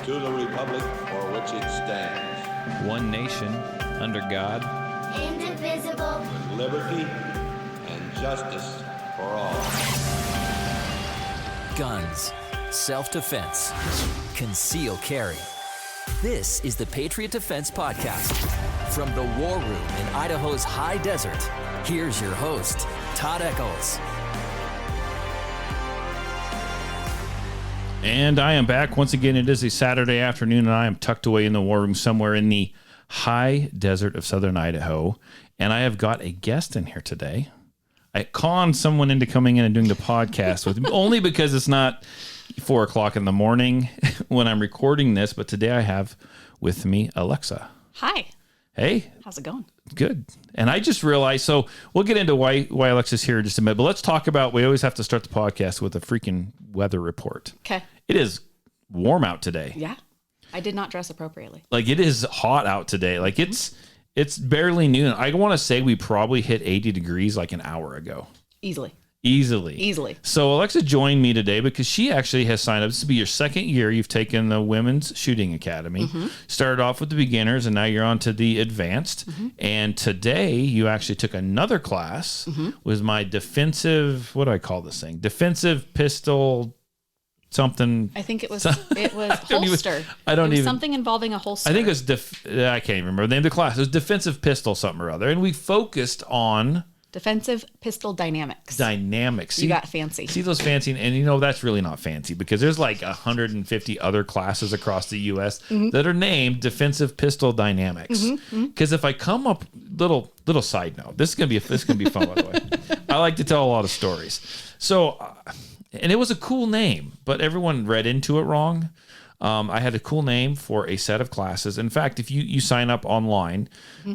to the republic for which it stands, one nation, under God, indivisible, with liberty and justice for all. Guns, self-defense, concealed carry. This is the Patriot Defense Podcast. From the war room in Idaho's high desert, here's your host, Todd Echols. And I am back once again. It is a Saturday afternoon, and I am tucked away in the war room somewhere in the high desert of southern Idaho. And I have got a guest in here today. I conned someone into coming in and doing the podcast with me, only because it's not 4 o'clock in the morning when I'm recording this. But today I have with me Alexa. Hi. Hey. How's it going? Good. And I just realized, so we'll get into why Alexa's here in just a minute, but let's talk about, we always have to start the podcast with a freaking weather report. Okay. It is warm out today. Yeah. I did not dress appropriately. Like, it is hot out today. Like, it's barely noon. I want to say we probably hit 80 degrees like an hour ago. Easily. So Alexa joined me today because she actually has signed up. This will be your second year you've taken the Women's Shooting Academy. Started off with the beginners, and now you're on to the advanced. And today you actually took another class. Was my defensive, what do I call this thing? Defensive pistol something. I think it was holster. I don't even something involving a holster. I think it was I can't even remember the name of the class. It was defensive pistol something or other, and we focused on defensive pistol dynamics. See, you got fancy. See those fancy, and you know that's really not fancy because there's like 150 other classes across the U.S. that are named defensive pistol dynamics. Because if I come up, little side note, this is gonna be fun by the way. I like to tell a lot of stories. So, and it was a cool name, but everyone read into it wrong. I had a cool name for a set of classes. In fact, if you sign up online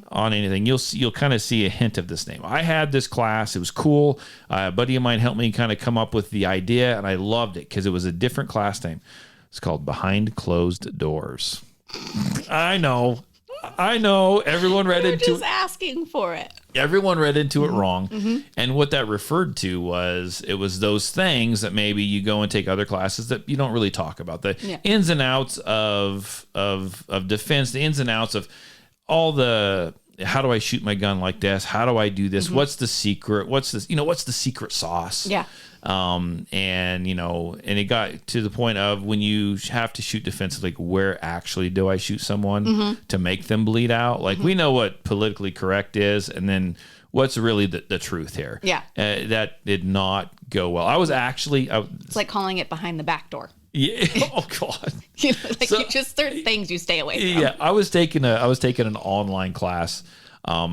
on anything, you'll kind of see a hint of this name. I had this class. It was cool. A buddy of mine helped me kind of come up with the idea, and I loved it because it was a different class name. It's called Behind Closed Doors. I know. Everyone read into it. Just asking for it. Everyone read into it wrong. And what that referred to was, it was those things that maybe you go and take other classes that you don't really talk about. The ins and outs of defense, the ins and outs of all the, how do I shoot my gun like this? How do I do this? What's the secret? What's this? What's the secret sauce? Yeah. And it got to the point of when you have to shoot defensively, like, where actually do I shoot someone to make them bleed out? Like, we know what politically correct is, and then what's really the truth here. Yeah. That did not go well. It's like calling it behind the back door. Yeah. Oh God. Certain things you stay away from. Yeah. I was taking an online class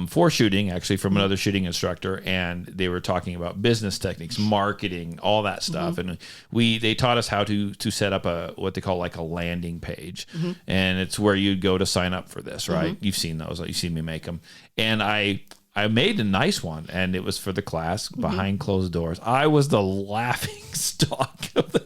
for shooting, actually, from another shooting instructor, and they were talking about business techniques, marketing, all that stuff, and they taught us how to set up what they call like a landing page, and it's where you'd go to sign up for this, right? You've seen those, you've seen me make them, and I made a nice one, and it was for the class Behind Closed Doors. I was the laughing stock of the,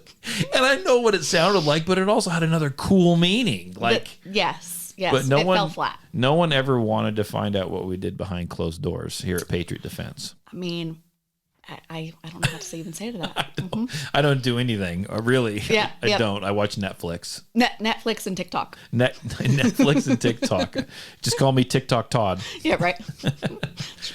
and I know what it sounded like, but it also had another cool meaning, like Yes, but it fell flat. No one ever wanted to find out what we did behind closed doors here at Patriot Defense. I mean, I don't know how to even say to that. I don't do anything, really. Yeah, I don't. I watch Netflix. Netflix and TikTok. Netflix and TikTok. Just call me TikTok Todd. Yeah, right.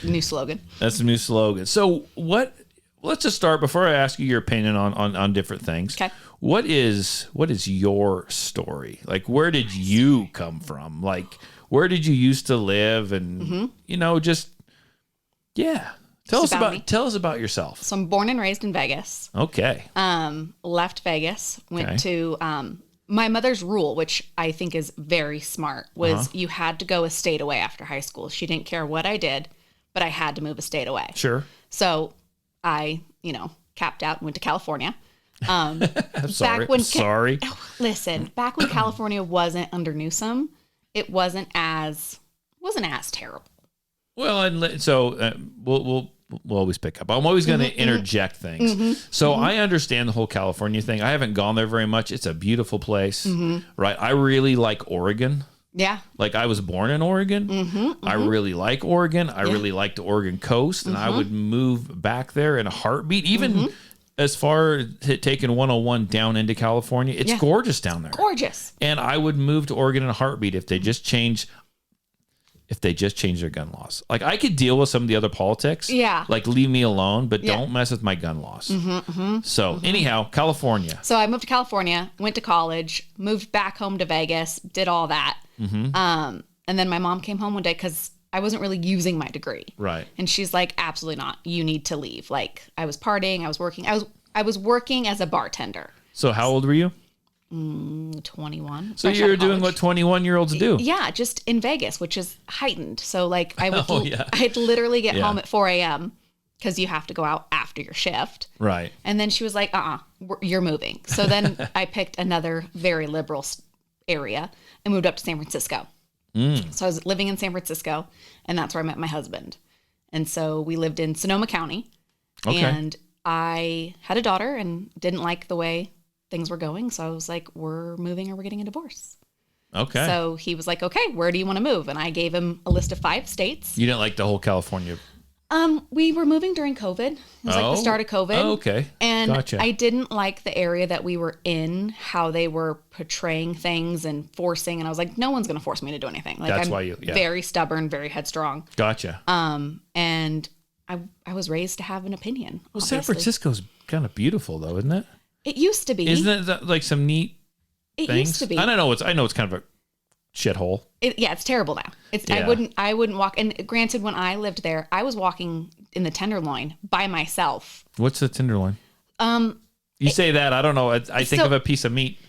New slogan. That's the new slogan. So let's just start, before I ask you your opinion on different things. Okay. What is your story? Like, where did you come from? Like, where did you used to live? And, Tell us about yourself. So I'm born and raised in Vegas. Okay. Left Vegas, went to my mother's rule, which I think is very smart, was you had to go a state away after high school. She didn't care what I did, but I had to move a state away. Sure. So I, capped out and went to California. I'm sorry. Listen, back when California wasn't under Newsom, it wasn't as terrible. Well, and so we'll always pick up. I'm always going to interject things. So I understand the whole California thing. I haven't gone there very much. It's a beautiful place, right? I really like Oregon. Yeah. Like, I was born in Oregon. I really like Oregon. I really like the Oregon coast, and I would move back there in a heartbeat. as far as taking 101 down into California, it's gorgeous down there. Gorgeous. And I would move to Oregon in a heartbeat if they just change their gun laws. Like, I could deal with some of the other politics. Yeah. Like, leave me alone, but don't mess with my gun laws. So anyhow, California. So I moved to California, went to college, moved back home to Vegas, did all that. And then my mom came home one day because I wasn't really using my degree. Right. And she's like, absolutely not. You need to leave. Like, I was partying, I was working. I was working as a bartender. So how old were you? 21. So fresh you out were of doing college. what 21-year-olds do. Yeah, just in Vegas, which is heightened. So like I would, Oh, yeah. I'd literally get Yeah. home at 4 a.m. because you have to go out after your shift. Right. And then she was like, you're moving. So then I picked another very liberal area and moved up to San Francisco. So I was living in San Francisco, and that's where I met my husband. And so we lived in Sonoma County. Okay. And I had a daughter and didn't like the way things were going. So I was like, we're moving or we're getting a divorce. Okay. So he was like, okay, where do you want to move? And I gave him a list of 5 states. You didn't like the whole California. We were moving during COVID. It was like the start of COVID. Oh, okay. And Gotcha. I didn't like the area that we were in, how they were portraying things and forcing. And I was like, no one's going to force me to do anything. Like, That's I'm why you- yeah. very stubborn, very headstrong. Gotcha. And I was raised to have an opinion. Well, San obviously. Francisco's kind of beautiful, though, isn't it? It used to be. Isn't it like some neat It things? used to be. I don't know. I know it's kind of a shithole. It's terrible now. Yeah. I wouldn't walk. And granted, when I lived there, I was walking in the Tenderloin by myself. What's the Tenderloin? You say that, I don't know. I think So- of a piece of meat.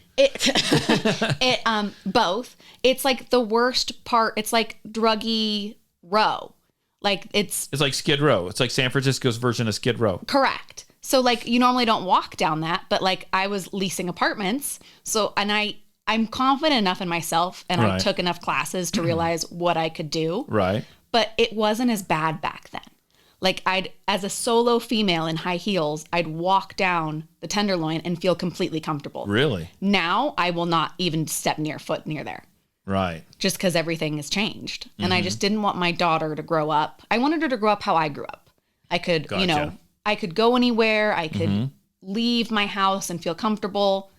Both. It's like the worst part. It's like druggy row. Like it's It's like Skid Row. It's like San Francisco's version of Skid Row. correct. So like you normally don't walk down that, but like I was leasing apartments. So, and I'm confident enough in myself, and I Right. took enough classes to realize what I could do. Right. But it wasn't as bad back then. Like as a solo female in high heels, I'd walk down the Tenderloin and feel completely comfortable. Really? Now I will not even step foot near there, Right. just because everything has changed. And I just didn't want my daughter to grow up. I wanted her to grow up how I grew up. I could, Gotcha. I could go anywhere. I could leave my house and feel comfortable.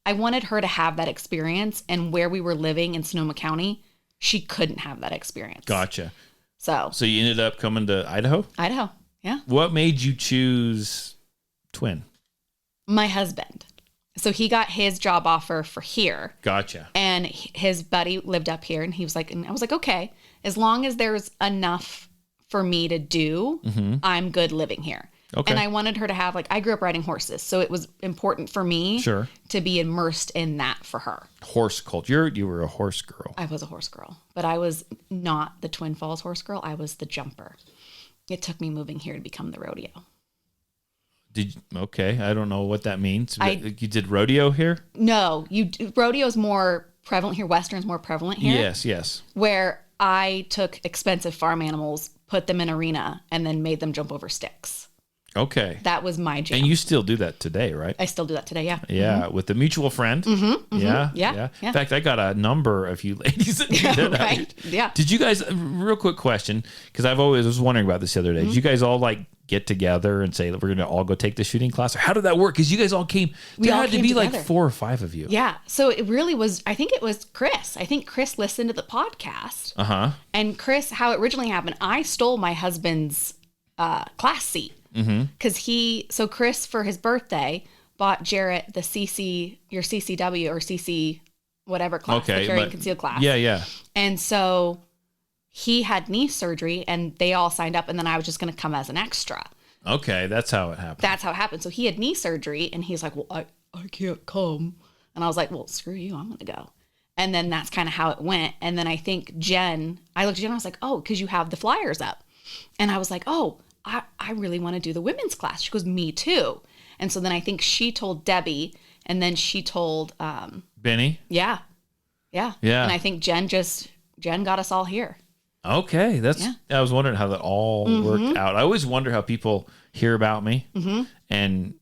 I wanted her to have that experience. And where we were living in Sonoma County, she couldn't have that experience. Gotcha. So So you ended up coming to Idaho? Idaho, yeah. What made you choose Twin? My husband. So he got his job offer for here. Gotcha. And his buddy lived up here, and he was like, and I was like, okay, as long as there's enough for me to do, I'm good living here. Okay. And I wanted her to have, like, I grew up riding horses, so it was important for me Sure. to be immersed in that for her. Horse culture. You were a horse girl. I was a horse girl, but I was not the Twin Falls horse girl. I was the jumper. It took me moving here to become the rodeo. Okay. I don't know what that means. I- You did rodeo here? No, rodeo's more prevalent here. Western's more prevalent here. Yes. Where I took expensive farm animals, put them in arena, and then made them jump over sticks. Okay. That was my jam. And you still do that today, right? I still do that today, yeah. Yeah, with a mutual friend. Yeah. Yeah. In fact, I got a number of you ladies that do that. Right? Yeah. Did you guys, real quick question, because I've always was wondering about this the other day. Did you guys all like get together and say that we're going to all go take the shooting class? Or how did that work? Because you guys all came, We there all had to came be together. like 4 or 5 of you. Yeah. So it really was, I think it was Chris. I think Chris listened to the podcast. Uh-huh. And Chris, how it originally happened, I stole my husband's class seat. Because so Chris, for his birthday, bought Jarrett the your CCW or CC whatever class, the carry and conceal class. Yeah. And so he had knee surgery and they all signed up, and then I was just going to come as an extra. Okay, that's how it happened. That's how it happened. So he had knee surgery and he's like, well, I can't come. And I was like, well, screw you, I'm going to go. And then that's kind of how it went. And then I think I looked at Jen, I was like, oh, because you have the flyers up. And I was like, oh, I really want to do the women's class. She goes, me too. And so then I think she told Debbie, and then she told, Benny? yeah. Yeah. And I think Jen got us all here. Okay, I was wondering how that all worked out. I always wonder how people hear about me and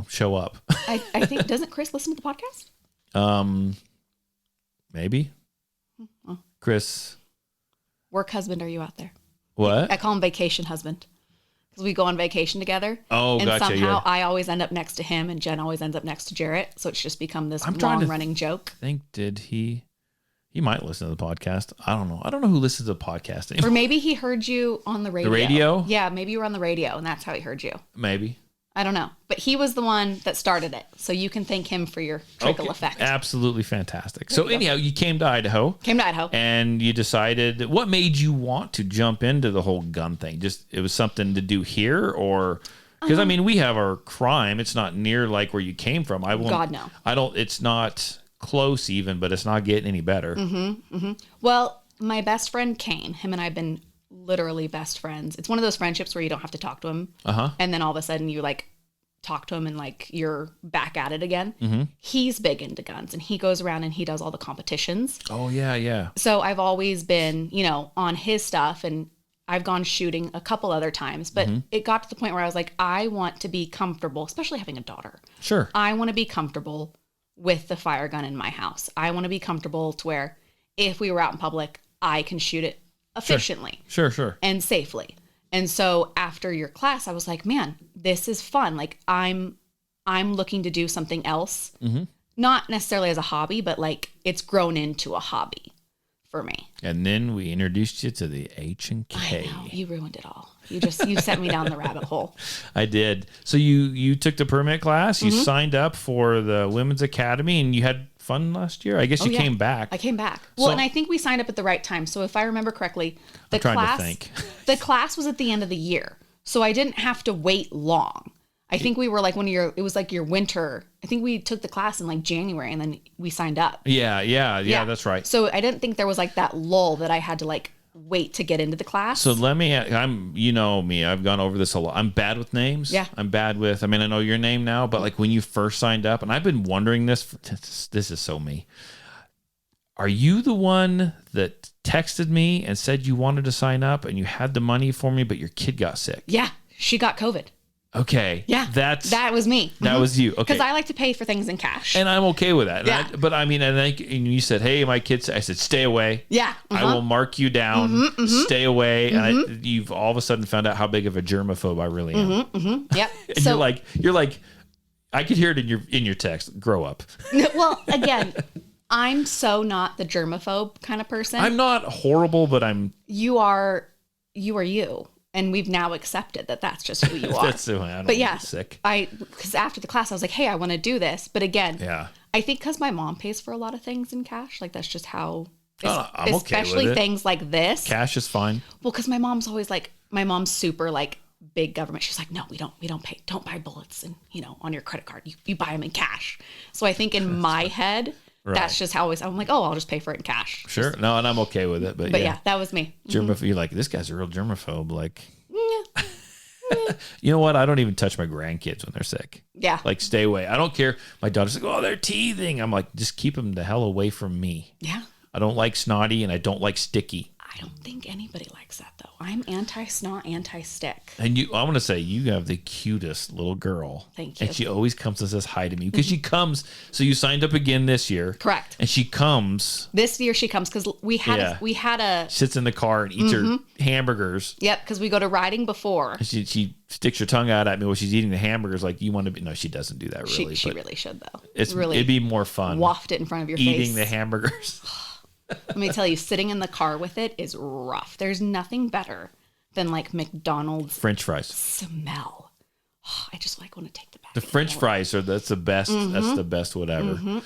show up. I think, doesn't Chris listen to the podcast? Maybe. Chris. Work husband, are you out there? What? I call him vacation husband because we go on vacation together. Oh, and gotcha, somehow yeah. I always end up next to him, and Jen always ends up next to Jarrett. So it's just become this I'm trying to long-running joke. I think he might listen to the podcast. I don't know. I don't know who listens to the podcast anymore. Or maybe he heard you on the radio. The radio? Yeah, maybe you were on the radio, and that's how he heard you. Maybe. I don't know. But he was the one that started it. So you can thank him for your trickle effect. Absolutely fantastic. So anyhow, you came to Idaho. Came to Idaho. And you decided, what made you want to jump into the whole gun thing? Just, it was something to do here, or, because I mean, we have our crime. It's not near like where you came from. God, no. It's not close even, but it's not getting any better. Well, my best friend Kane, him and I have been literally best friends. It's one of those friendships where you don't have to talk to him. And then all of a sudden you like talk to him and like you're back at it again. He's big into guns and he goes around and he does all the competitions. Oh, yeah. So I've always been, on his stuff, and I've gone shooting a couple other times, but it got to the point where I was like, I want to be comfortable, especially having a daughter. Sure. I want to be comfortable with the fire gun in my house. I want to be comfortable to where if we were out in public, I can shoot it efficiently. Sure. And safely. And so after your class, I was like, man, this is fun. Like I'm looking to do something else, not necessarily as a hobby, but like it's grown into a hobby for me. And then we introduced you to the H&K. I know, you ruined it all. You sent me down the rabbit hole. I did. So you took the permit class, you signed up for the Women's Academy, and you had fun last year. I guess you came back. I came back. Well, and I think we signed up at the right time. So if I remember correctly, the the class was at the end of the year. So I didn't have to wait long. I think we were like it was like your winter. I think we took the class in like January and then we signed up. Yeah, that's right. So I didn't think there was like that lull that I had to like wait to get into the class. So let me, you know me, I've gone over this a lot. I'm bad with names. Yeah. I'm bad with, I know your name now, but like when you first signed up, and I've been wondering this is so me. Are you the one that texted me and said you wanted to sign up and you had the money for me, but your kid got sick? Yeah. She got COVID. Okay. Yeah. That was me. That was you. Okay. Because I like to pay for things in cash. And I'm okay with that. Yeah. But I think and you said, hey, my kids, I said, stay away. Yeah. I will mark you down. Stay away. And you've all of a sudden found out how big of a germaphobe I really am. Yep. And so you're like, I could hear it in your text. Grow up. Well, again, I'm so not the germaphobe kind of person. I'm not horrible, but You are you. And we've now accepted that that's just who you are. That's who I am. But yeah, sick. Because after the class, I was like, hey, I want to do this. But again, yeah, I think because my mom pays for a lot of things in cash, like that's just how, I'm especially okay with it. Things like this. Cash is fine. Well, because my mom's super like big government. She's like, no, we don't pay. Don't buy bullets and, on your credit card. You buy them in cash. So I think in my head, that's just how I'm like, oh, I'll just pay for it in cash. Sure. No, and I'm okay with it. But yeah, that was me. Germaphobe. You're like, this guy's a real germaphobe. Like, you know what? I don't even touch my grandkids when they're sick. Yeah. Like, stay away. I don't care. My daughter's like, oh, they're teething. I'm like, just keep them the hell away from me. Yeah. I don't like snotty and I don't like sticky. I don't think anybody likes that though. I'm anti-snot, anti-stick. And I want to say you have the cutest little girl. Thank you. And she always comes and says hi to me because she comes. So you signed up again this year. Correct. And she comes. This year she comes because we had a sits in the car and eats her hamburgers. Yep, because we go to riding before. And she sticks her tongue out at me while she's eating the hamburgers. Like, you want to be? No, she doesn't do that really. She really should though. It'd be more fun. Waft it in front of your eating face. Eating the hamburgers. Let me tell you, sitting in the car with it is rough. There's nothing better than like McDonald's French fries smell. Oh, I just want to take the back. The French fries that's the best. That's the best whatever.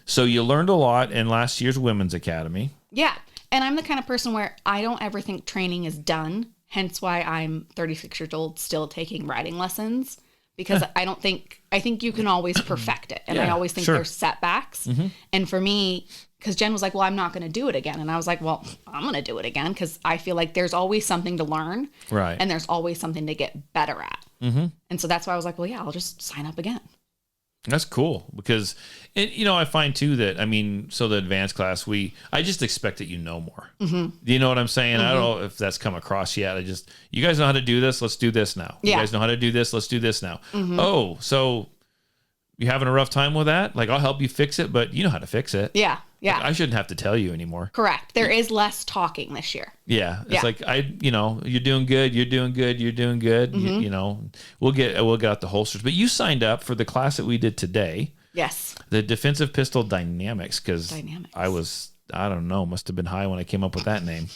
So you learned a lot in last year's Women's Academy. Yeah. And I'm the kind of person where I don't ever think training is done. Hence why I'm 36 years old still taking riding lessons. Because I think you can always perfect it. And I always think there's setbacks. And for me, because Jen was like, well, I'm not going to do it again. And I was like, well, I'm going to do it again because I feel like there's always something to learn. Right. And there's always something to get better at. And so that's why I was like, well, yeah, I'll just sign up again. That's cool because, I find too that, so the advanced class, I just expect that you know more. Do you know what I'm saying? I don't know if that's come across yet. You guys know how to do this. Let's do this now. Yeah. You guys know how to do this. Let's do this now. Oh, so you having a rough time with that? Like, I'll help you fix it, but you know how to fix it. Yeah. Yeah. Like, I shouldn't have to tell you anymore. Correct. There is less talking this year. Yeah. It's Yeah. like, you're doing good. You're doing good. You're doing good. You know, we'll get out the holsters, but you signed up for the class that we did today. Yes. The defensive pistol dynamics. Cause I don't know, must have been high when I came up with that name.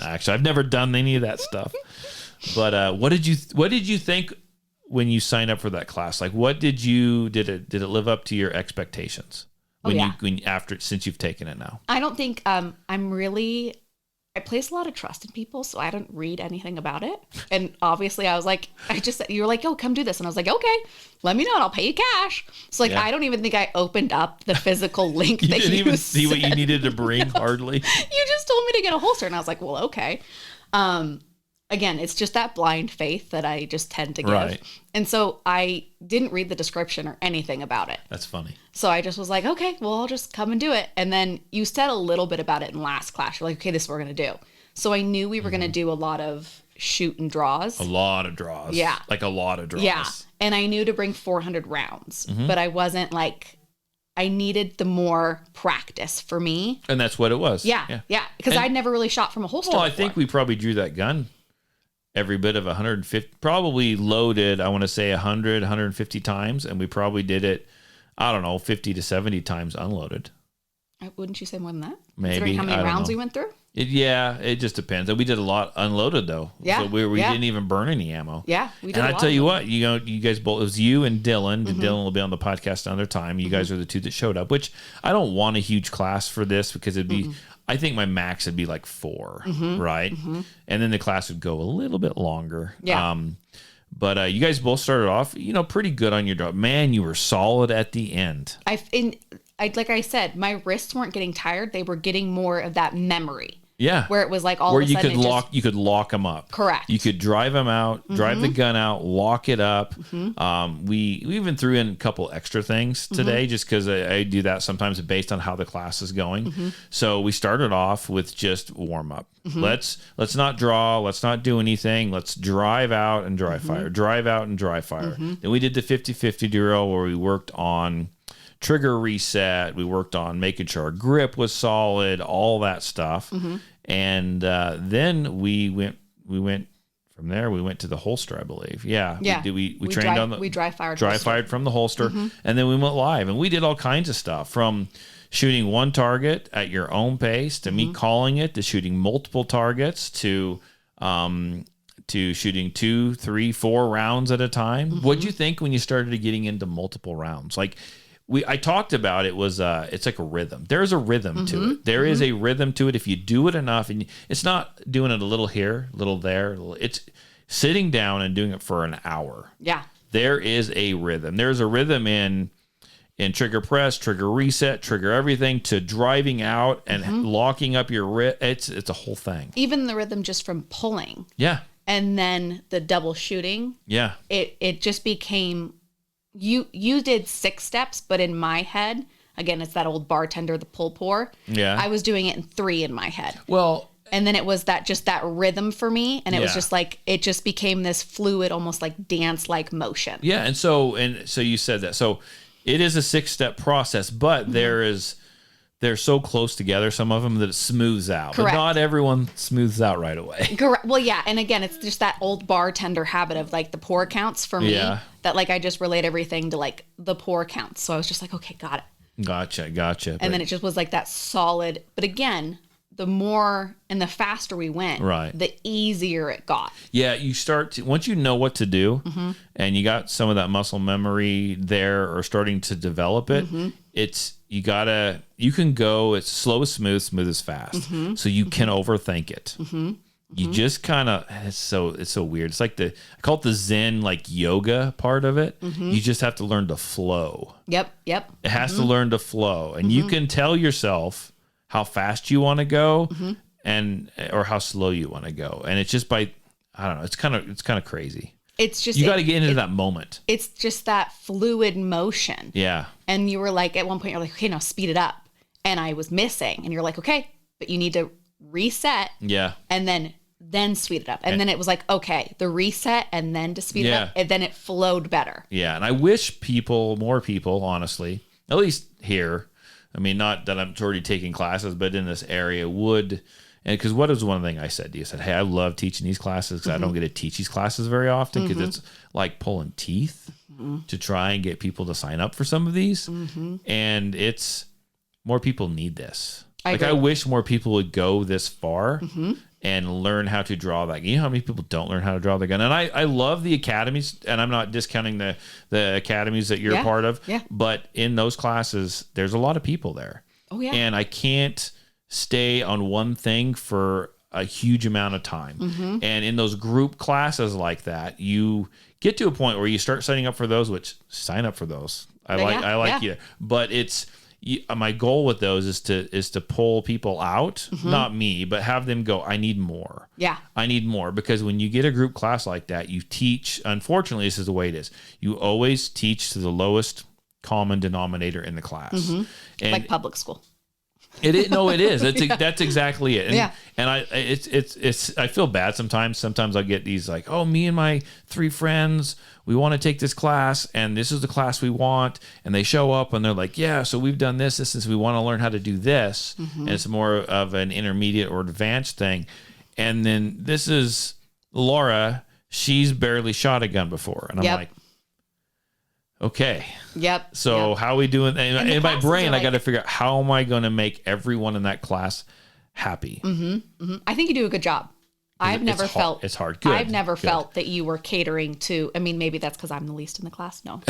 Actually, I've never done any of that stuff, but, what did you think when you signed up for that class? Like, did it live up to your expectations? Since you've taken it now? I don't think I place a lot of trust in people, so I don't read anything about it. And obviously I was like, you were like, oh, come do this. And I was like, okay, let me know and I'll pay you cash. So like, I don't even think I opened up the physical link You that didn't you even see what you needed to bring hardly. You just told me to get a holster. And I was like, well, okay. Again, it's just that blind faith that I just tend to give. Right. And so I didn't read the description or anything about it. That's funny. So I just was like, okay, well, I'll just come and do it. And then you said a little bit about it in last class. You're like, okay, this is what we're going to do. So I knew we were going to do a lot of shoot and draws. A lot of draws. Yeah. Like a lot of draws. Yeah. And I knew to bring 400 rounds, but I wasn't like, I needed the more practice for me. And that's what it was. Yeah. Because I'd never really shot from a holster Well, before. I think we probably drew that gun every bit of 150, probably loaded, I want to say 100, 150 times. And we probably did it, I don't know, 50 to 70 times unloaded. Wouldn't you say more than that? Maybe. Considering how many rounds know. we went through? It just depends. We did a lot unloaded though. Yeah. So we didn't even burn any ammo. Yeah. We did And a lot I tell you of what, you guys both, it was you and Dylan. And Dylan will be on the podcast another time. You guys are the two that showed up, which I don't want a huge class for this because it'd be, I think my max would be like 4, right? And then the class would go a little bit longer. Yeah. But you guys both started off, pretty good on your drop. Man, you were solid at the end. Like I said, my wrists weren't getting tired. They were getting more of that memory. Yeah. Where it was like all where of a sudden you could lock them up. Correct. You could drive them out, drive the gun out, lock it up. We even threw in a couple extra things today just because I do that sometimes based on how the class is going. So we started off with just warm up. Let's not draw. Let's not do anything. Let's drive out and dry fire. Drive out and dry fire. Then we did the 50-50 drill where we worked on trigger reset. We worked on making sure our grip was solid, all that stuff. And then we went from there. We went to the holster, I believe. Yeah. We trained we dry fired from the holster, and then we went live, and we did all kinds of stuff from shooting one target at your own pace to me calling it, to shooting multiple targets, to shooting 2, 3, 4 rounds at a time. What'd you think when you started getting into multiple rounds? Like, I talked about it was it's like a rhythm. There's a rhythm to it. There is a rhythm to it. If you do it enough, and it's not doing it a little here, a little there. It's sitting down and doing it for an hour. Yeah. There is a rhythm. There's a rhythm in trigger press, trigger reset, trigger everything, to driving out and locking up your wrist. It's a whole thing. Even the rhythm just from pulling. Yeah. And then the double shooting. Yeah. It just became. You did 6 steps, but in my head, again, it's that old bartender, the pull pour. Yeah. I was doing it in 3 in my head. Well, and then it was that rhythm for me. And it was just like, it just became this fluid, almost like dance-like motion. Yeah. And so you said that. So it is a 6-step process, but they're so close together, some of them, that it smooths out. Correct. But not everyone smooths out right away. Correct. Well, yeah. And again, it's just that old bartender habit of like the pour counts for me. Yeah. That like I just relate everything to like the pour counts. So I was just like, okay, got it. Gotcha. And then it just was like that solid. But again, the more and the faster we went, the easier it got. Yeah, you start to, once you know what to do and you got some of that muscle memory there or starting to develop it, you can go, it's slow as smooth, smooth as fast. So you can overthink it. You just kind of, it's so weird. It's like I call it the Zen, like yoga part of it. You just have to learn to flow. Yep. It has to learn to flow. And you can tell yourself how fast you want to go or how slow you want to go. And it's just by, I don't know, it's kind of crazy. It's just, you got to get into that moment. It's just that fluid motion. Yeah. And you were like, at one point you're like, okay, now speed it up. And I was missing. And you're like, okay, but you need to reset. Yeah. And then speed it up. And then it was like, okay, the reset and then to speed it up. And then it flowed better. Yeah. And I wish more people, honestly, at least here, I mean, not that I'm already taking classes, but in this area would, and because what is one thing I said to you? I said, hey, I love teaching these classes because I don't get to teach these classes very often because it's like pulling teeth to try and get people to sign up for some of these. And it's, more people need this. I wish more people would go this far and learn how to draw that. You know how many people don't learn how to draw the gun? And I love the academies, and I'm not discounting the academies that you're a part of. Yeah. But in those classes, there's a lot of people there. Oh yeah. And I can't stay on one thing for a huge amount of time. And in those group classes like that, you get to a point where you start signing up for those, which sign up for those. I like you. But it's, my goal with those is to pull people out, not me, but have them go, I need more. Yeah. I need more, because when you get a group class like that, you teach, unfortunately, this is the way it is. You always teach to the lowest common denominator in the class. And like public school. It is. That's exactly it. And I feel bad sometimes. Sometimes I get these like, oh, me and my 3 friends, we want to take this class, and this is the class we want. And they show up and they're like, yeah, so we've done this, we want to learn how to do this. And it's more of an intermediate or advanced thing. And then this is Laura. She's barely shot a gun before. And I'm like, okay. Yep. So how are we doing? And in my brain, I got to figure out, how am I going to make everyone in that class happy? I think you do a good job. I've never felt it's hard. Good. I've never felt that you were catering to. I mean, maybe that's because I'm the least in the class. No.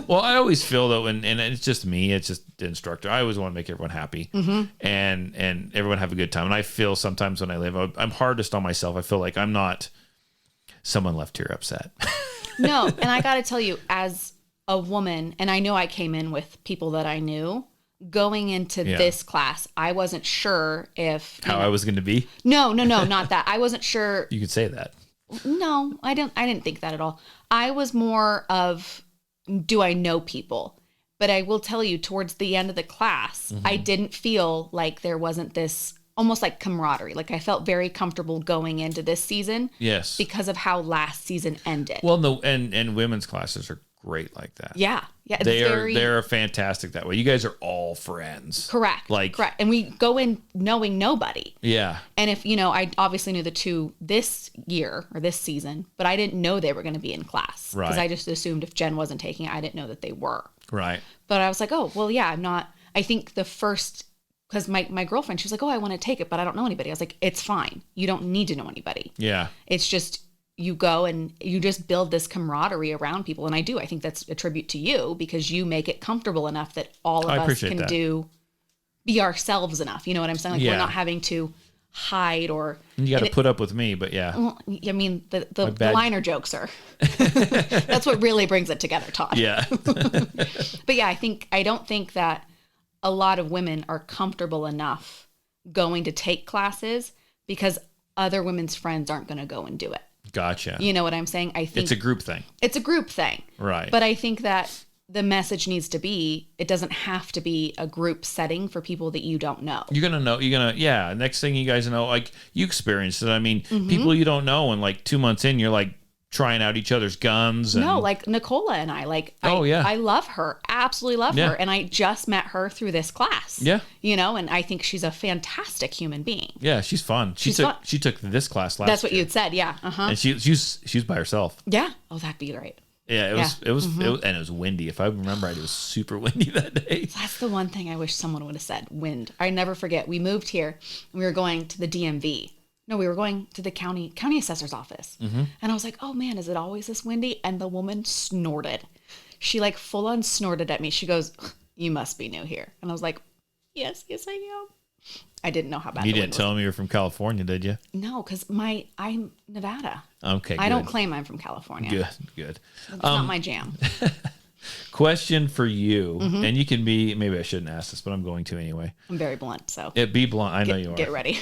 Well, I always feel though, and it's just me. It's just the instructor. I always want to make everyone happy, and everyone have a good time. And I feel sometimes when I live, I'm hardest on myself. I feel like I'm not. Someone left here upset. No, and I got to tell you, as a woman, and I know I came in with people that I knew, going into this class, I wasn't sure if... I was going to be? No, not that. I wasn't sure... You could say that. No, I didn't think that at all. I was more of, do I know people? But I will tell you, towards the end of the class, I didn't feel like there wasn't this... almost like camaraderie. Like I felt very comfortable going into this season. Yes. Because of how last season ended. Well, and women's classes are great like that. Yeah. Yeah. They're fantastic that way. You guys are all friends. Correct. Correct. And we go in knowing nobody. Yeah. And if, I obviously knew the 2 this year or this season, but I didn't know they were going to be in class. Right. Because I just assumed if Jen wasn't taking it, I didn't know that they were. Right. But I was like, oh, well, yeah, I think the first... Because my girlfriend, she was like, oh, I want to take it, but I don't know anybody. I was like, it's fine. You don't need to know anybody. Yeah. It's just you go and you just build this camaraderie around people. And I think that's a tribute to you, because you make it comfortable enough that all of us can be ourselves enough. You know what I'm saying? Like we're not having to hide or... You got to put up with me, but yeah. Well, I mean, the liner jokes are... That's what really brings it together, Todd. Yeah. But yeah, I don't think that a lot of women are comfortable enough going to take classes because other women's friends aren't going to go and do it. Gotcha. You know what I'm saying? I think it's a group thing. It's a group thing. Right. But I think that the message needs to be, it doesn't have to be a group setting for people that you don't know. Next thing you guys know, like you experienced it. I mean, people you don't know, and like 2 months in, you're like, trying out each other's guns. No, like Nicola and I I love her, absolutely love her. And I just met her through this class. Yeah. And I think she's a fantastic human being. Yeah, she's fun. She took this class last That's what year. you'd said, yeah. And she's by herself. Yeah. Oh, that'd be great. Yeah, it was and it was windy. If I remember right, it was super windy that day. That's the one thing I wish someone would have said, wind. I never forget. We moved here and we were going to the DMV. No, we were going to the county assessor's office. And I was like, oh man, is it always this windy? And the woman snorted. She like full on snorted at me. She goes, you must be new here. And I was like, yes, I am. I didn't know how bad You didn't tell me you were from California, did you? No, because I'm Nevada. Okay, good. I don't claim I'm from California. Good. It's not my jam. Question for you, and you can be, maybe I shouldn't ask this, but I'm going to anyway. I'm very blunt, so. Be blunt. I know you are. Get ready.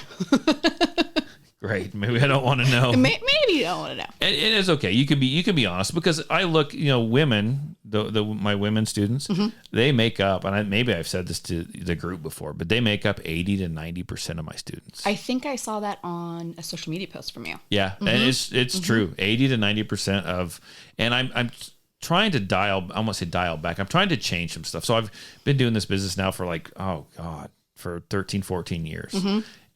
Great. Maybe I don't want to know. Maybe you don't want to know. It is okay. You can be honest, because I look, women, my women students, they make up, and maybe I've said this to the group before, but they make up 80 to 90% of my students. I think I saw that on a social media post from you. Yeah, and it's true. 80 to 90% of, and trying to dial, I won't say dial back. I'm trying to change some stuff. So I've been doing this business now for for 13, 14 years.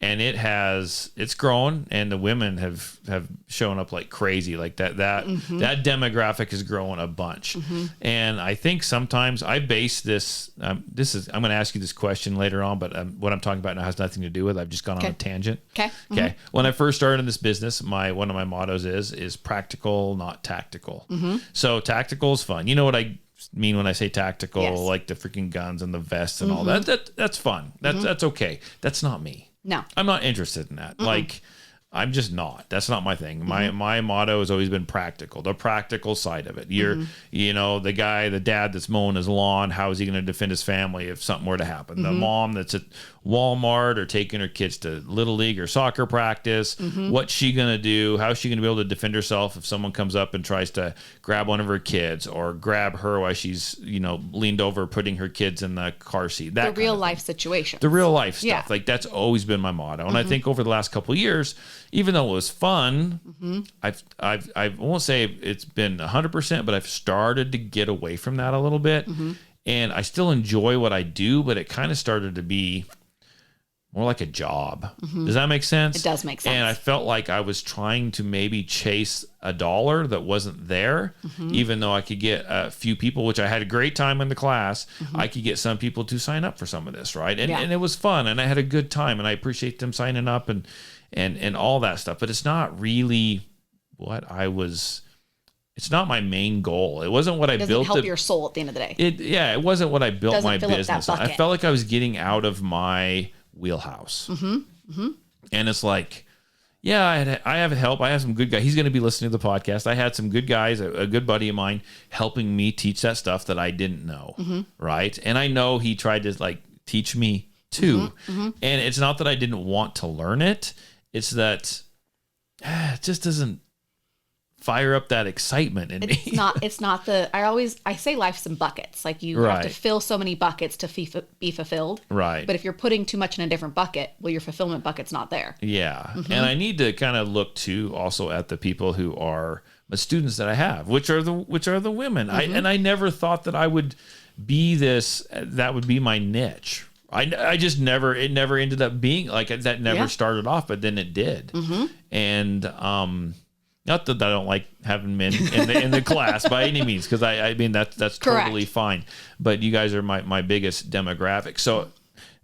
And it's grown, and the women have shown up like crazy. Like that demographic is growing a bunch. And I think sometimes I base this, I'm going to ask you this question later on, but what I'm talking about now has nothing to do with it. I've just gone on a tangent. Okay. When I first started in this business, one of my mottos is practical, not tactical. So tactical is fun. You know what I mean when I say tactical, Yes. like the freaking guns and the vests and all that. That's fun. That's okay. That's not me. No. I'm not interested in that. Like, I'm just not. That's not my thing. My motto has always been practical, the practical side of it. You're, the dad that's mowing his lawn, how is he going to defend his family if something were to happen? The mom that's at Walmart or taking her kids to Little League or soccer practice, what's she going to do? How's she going to be able to defend herself if someone comes up and tries to grab one of her kids or grab her while she's, leaned over putting her kids in the car seat? That The real life situation. the real life stuff. Yeah. Like that's always been my motto. And I think over the last couple of years, even though it was fun, I won't say it's been 100%, but I've started to get away from that a little bit. And I still enjoy what I do, but it kind of started to be more like a job. Does that make sense? It does make sense. And I felt like I was trying to maybe chase a dollar that wasn't there, even though I could get a few people, which I had a great time in the class. I could get some people to sign up for some of this, right? And it was fun, and I had a good time, and I appreciate them signing up and all that stuff. But it's not really what I was. It's not my main goal. It wasn't what I built. Doesn't help your soul at the end of the day. It wasn't what I built Doesn't my fill up that business on. I bucket. felt like I was getting out of my wheelhouse. And it's like, yeah, I have help. I have some good guys. He's going to be listening to the podcast. I had some good guys, a good buddy of mine helping me teach that stuff that I didn't know. Right. And I know he tried to teach me too. And it's not that I didn't want to learn it. It's that it just doesn't fire up that excitement in me. It's not I say life's in buckets. Like you have to fill so many buckets to be fulfilled. Right. But if you're putting too much in a different bucket, well, your fulfillment bucket's not there. Yeah. And I need to kind of look too also at the people who are the students that I have, which are the women. I never thought that I would be that would be my niche. I just never ended up being like that. Never started off, but then it did. And not that I don't like having men in the class by any means, because I mean that's totally fine. But you guys are my biggest demographic. So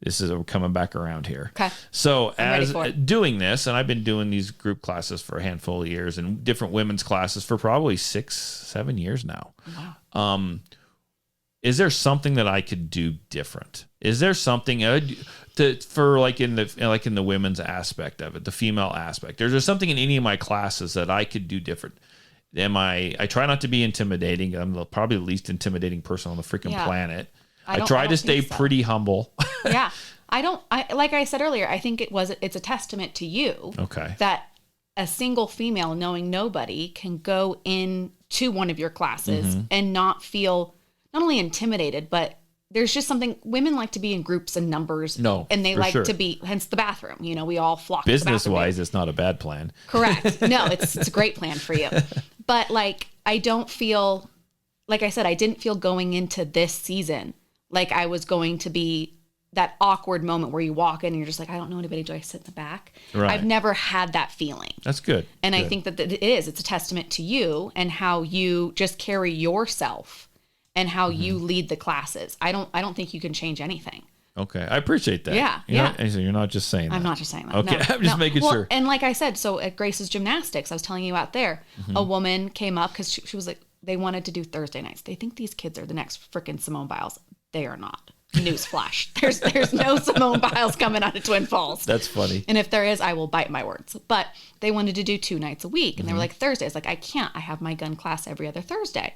this is coming back around here. Okay. So as doing this, and I've been doing these group classes for a handful of years, and different women's classes for probably 6-7 years now. Wow. Is there something that I could do different? Is there something for in the women's aspect of it, the female aspect? Is there something in any of my classes that I could do different? I try not to be intimidating. I'm probably the least intimidating person on the freaking planet. I try to stay pretty humble. Yeah. Like I said earlier, I think it's a testament to you. Okay. That a single female knowing nobody can go into one of your classes and not feel not only intimidated, but there's just something. Women like to be in groups and numbers. And they like to be, hence the bathroom. We all flock to the bathroom. Business wise, it's not a bad plan. Correct. No, it's a great plan for you. But I don't feel, like I said, I didn't feel going into this season like I was going to be that awkward moment where you walk in and you're just like, I don't know anybody. Do I sit in the back? Right. I've never had that feeling. That's good. And I think that it's a testament to you and how you just carry yourself and how you lead the classes. I don't think you can change anything. Okay. I appreciate that. Yeah. You're not just saying that. I'm not just saying that. Okay. No, I'm just making sure. And like I said, so at Grace's Gymnastics, I was telling you out there, a woman came up because she was like, they wanted to do Thursday nights. They think these kids are the next freaking Simone Biles. They are not. Newsflash. There's no Simone Biles coming out of Twin Falls. That's funny. And if there is, I will bite my words. But they wanted to do 2 nights a week. And they were like, Thursdays. Like, I can't. I have my gun class every other Thursday.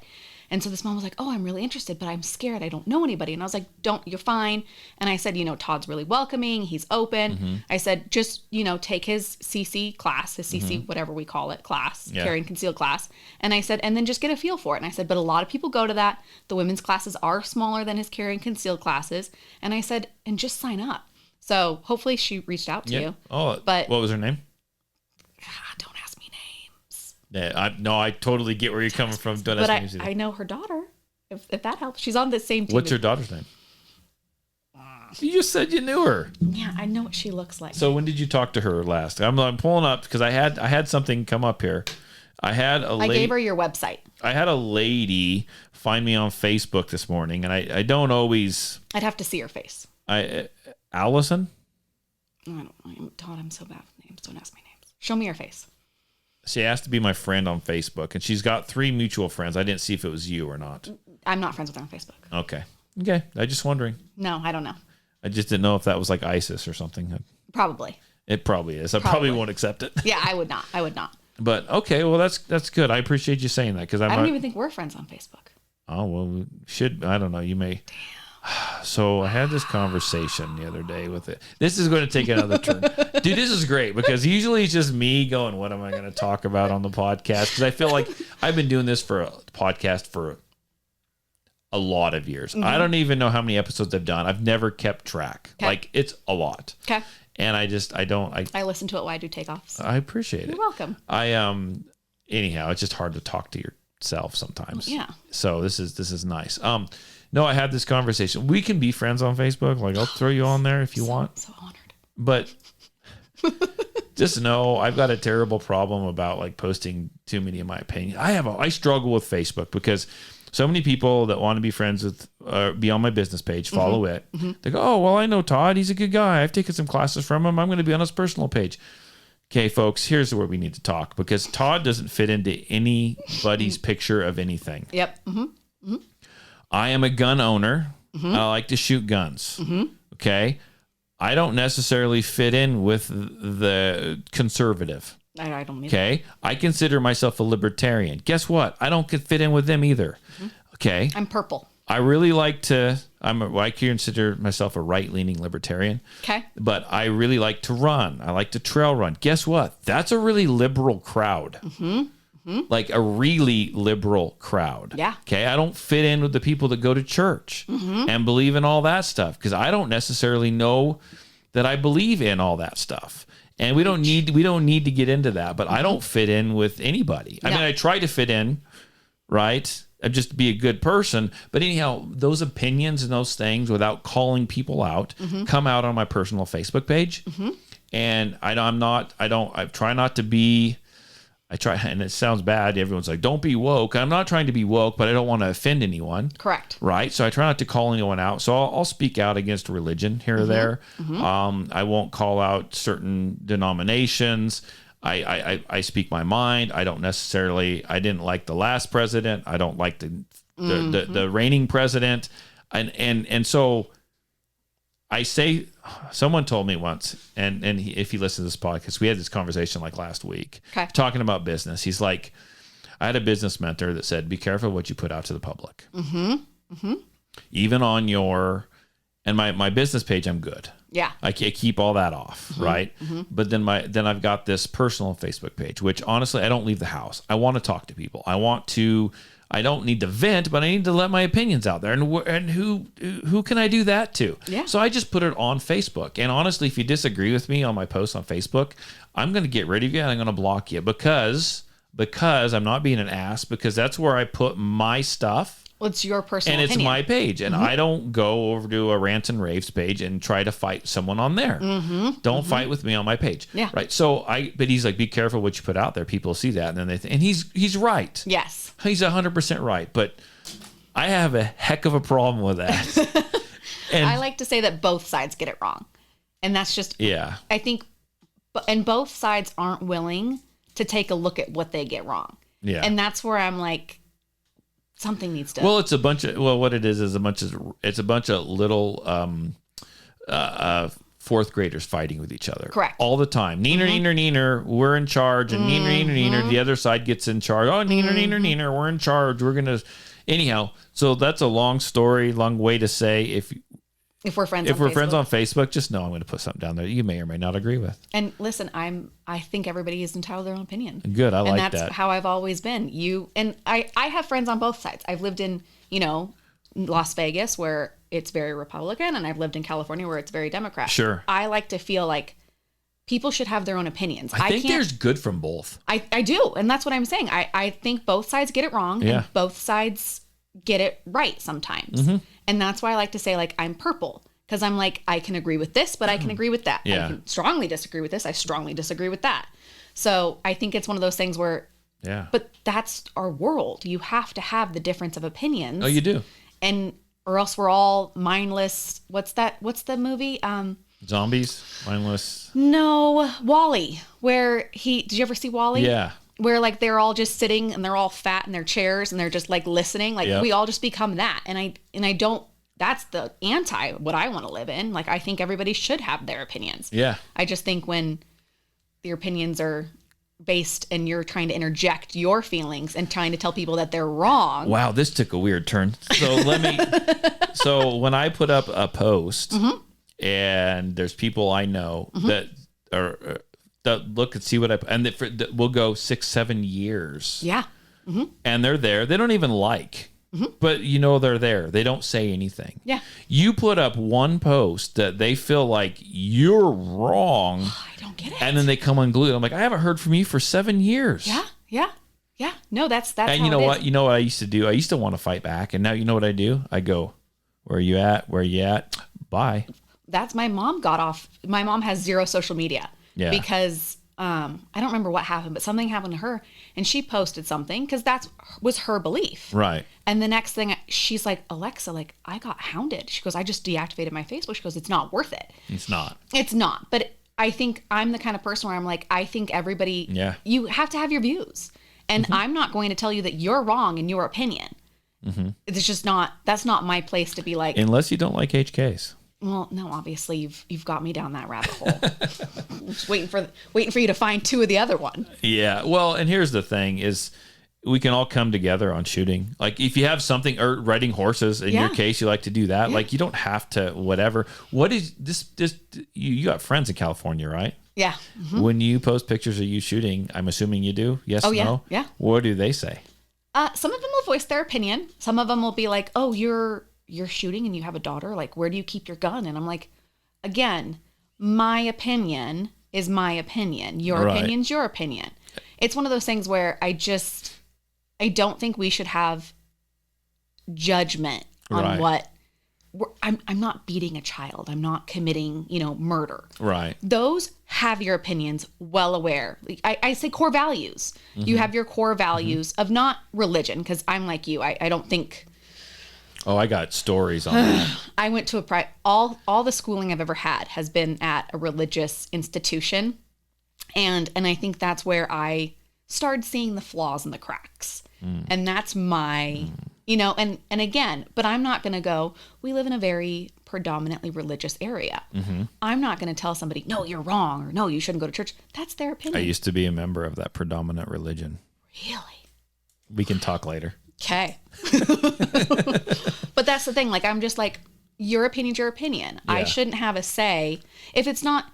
And so this mom was like, oh, I'm really interested, but I'm scared. I don't know anybody. And I was like, you're fine. And I said, Todd's really welcoming. He's open. I said, just, take his CC class, his CC, whatever we call it, class, carry and conceal class. And I said, and then just get a feel for it. And I said, but a lot of people go to that. The women's classes are smaller than his carry and conceal classes. And I said, and just sign up. So hopefully she reached out to you. Oh, but what was her name? Don't ask me names. Yeah, I totally get where you're coming from. Don't But ask me to do that. I know her daughter. If that helps, she's on the same team. What's your daughter's name? You just said you knew her. Yeah, I know what she looks like. So when did you talk to her last? I'm pulling up because I had something come up here. I gave her your website. I had a lady find me on Facebook this morning, and I don't always. I'd have to see her face. Allison? I don't know. Todd, I'm so bad with names. Don't ask me names. Show me your face. She asked to be my friend on Facebook, and she's got 3 mutual friends. I didn't see if it was you or not. I'm not friends with her on Facebook. Okay. I'm just wondering. No, I don't know. I just didn't know if that was like ISIS or something. Probably. It probably is. I probably won't accept it. Yeah, I would not. But okay, well that's good. I appreciate you saying that because I don't even think we're friends on Facebook. Oh well, we should. I don't know. You may. So I had this conversation the other day with it. This is going to take another turn, dude. This is great because usually it's just me going, "What am I going to talk about on the podcast?" Because I feel like I've been doing this for a podcast for a lot of years. I don't even know how many episodes I've done. I've never kept track. Okay. Like it's a lot. Okay. And I listen to it while I do takeoffs. I appreciate it. You're welcome. Anyhow, it's just hard to talk to yourself sometimes. Yeah. So this is nice. No, I had this conversation. We can be friends on Facebook. Like I'll throw you on there if you want. So honored. But just know I've got a terrible problem about like posting too many of my opinions. I struggle with Facebook because so many people that want to be friends with, be on my business page, follow it. They go, oh, well, I know Todd. He's a good guy. I've taken some classes from him. I'm going to be on his personal page. Okay, folks, here's where we need to talk because Todd doesn't fit into anybody's picture of anything. Yep. I am a gun owner. I like to shoot guns. Okay. I don't necessarily fit in with the conservative. I don't mean Okay. I consider myself a libertarian. Guess what? I don't fit in with them either. Okay. I'm purple. I really like to, I consider myself a right-leaning libertarian. Okay. But I really like to run. I like to trail run. Guess what? That's a really liberal crowd. Like a really liberal crowd. Yeah. Okay. I don't fit in with the people that go to church and believe in all that stuff because I don't necessarily know that I believe in all that stuff. And we don't need to get into that, but I don't fit in with anybody. I mean, I try to fit in, right? Just be a good person. But anyhow, those opinions and those things without calling people out come out on my personal Facebook page. And I try not to be, and it sounds bad. Everyone's like, don't be woke. I'm not trying to be woke, but I don't want to offend anyone. Correct. Right. So I try not to call anyone out. So I'll speak out against religion here or there. I won't call out certain denominations. I speak my mind. I didn't like the last president. I don't like the reigning president. And so I say, someone told me once, and if he listens to this podcast, we had this conversation like last week, talking about business. He's like, I had a business mentor that said, be careful what you put out to the public. Even on my business page, I'm good. Yeah. I keep all that off, right? But then I've got this personal Facebook page, which honestly, I don't leave the house. I want to talk to people. I don't need to vent, but I need to let my opinions out there. And who can I do that to? Yeah. So I just put it on Facebook. And honestly, if you disagree with me on my post on Facebook, I'm going to get rid of you and I'm going to block you because I'm not being an ass, because that's where I put my stuff. Well, it's your personal and it's opinion. my page, and I don't go over to a rants and raves page and try to fight someone on there. Don't fight with me on my page. Yeah. Right. So but he's like, be careful what you put out there. People see that, and then and he's right. Yes. He's 100% right, but I have a heck of a problem with that. And I like to say that both sides get it wrong, and that's just I think, and both sides aren't willing to take a look at what they get wrong. Yeah. And that's where I'm like, something needs to. Well, it's a bunch of what it is a bunch of little fourth graders fighting with each other. Correct. All the time. Neener, we're in charge, and neener, the other side gets in charge. Oh, neener, we're in charge. We're gonna anyhow. So that's a long story, long way to say if we're friends on Facebook, just know I'm going to put something down there you may or may not agree with. And listen, I think everybody is entitled to their own opinion. Good, I like that. And that's how I've always been. I have friends on both sides. I've lived in, Las Vegas where it's very Republican, and I've lived in California where it's very Democrat. Sure. I like to feel like people should have their own opinions. I think there's good from both. I do. And that's what I'm saying. I think both sides get it wrong Yeah. and both sides get it right sometimes. And that's why I like to say, like, I'm purple. Because I'm like, I can agree with this, but I can agree with that. Yeah. I can strongly disagree with this. I strongly disagree with that. So I think it's one of those things where, Yeah. but that's our world. You have to have the difference of opinions. Oh, you do. And, or else we're all mindless. What's the movie? Zombies, mindless. No, Wall-E, where did you ever see Wall-E? Yeah. Where like they're all just sitting and they're all fat in their chairs and they're just like listening. Like Yep. we all just become that. And I don't, that's the anti what I want to live in. Like I think everybody should have their opinions. Yeah. I just think when your opinions are based and you're trying to interject your feelings and trying to tell people that they're wrong. Wow, this took a weird turn. So so when I put up a post and there's people I know that are that look and see what that will go 6-7 years. Yeah. And they're there. They don't even like. But they're there. They don't say anything. Yeah. You put up one post that they feel like you're wrong. I don't get it. And then they come unglued. I'm like, I haven't heard from you for 7 years. Yeah. No, that's And how you know it what? is. You know what I used to do? I used to want to fight back. And now you know what I do? I go, where are you at? Where are you at? Bye. That's my mom got off. My mom has zero social media. Yeah. Because I don't remember what happened, but something happened to her and she posted something because that was her belief. Right. And the next thing she's like, Alexa, like I got hounded. She goes, I just deactivated my Facebook. She goes, it's not worth it. It's not. It's not. But I think I'm the kind of person where I'm like, I think everybody, you have to have your views. And I'm not going to tell you that you're wrong in your opinion. It's just not, that's not my place to be like, Unless you don't like HKs. well, no, obviously you've got me down that rabbit hole. I'm just waiting for you to find two of the other one. Yeah. Well, and here's the thing is we can all come together on shooting. Like if you have something or riding horses in your case, you like to do that. Like you don't have to whatever. What is this you got friends in California, right? Yeah. When you post pictures of you shooting, I'm assuming you do. Yes, Oh, yeah. no. Yeah. What do they say? Some of them will voice their opinion. Some of them will be like, oh, you're shooting and you have a daughter. Like, where do you keep your gun? And I'm like, again, my opinion is my opinion. Your Right. opinion's your opinion. It's one of those things where I don't think we should have judgment on Right. what I'm not beating a child. I'm not committing, murder. Right. Those have your opinions, well aware. I say core values. You have your core values of not religion, because I'm like you. I don't think. Oh, I got stories on that. I went to all the schooling I've ever had has been at a religious institution. And I think that's where I started seeing the flaws and the cracks. And that's my, and again, but I'm not going to go, we live in a very predominantly religious area. I'm not going to tell somebody, no, you're wrong, or no, you shouldn't go to church. That's their I opinion. used to be a member of that predominant religion. Really? We can talk later. Okay. But that's the thing. Like, I'm just like, your opinion's your opinion. I Yeah. shouldn't have a say. If it's not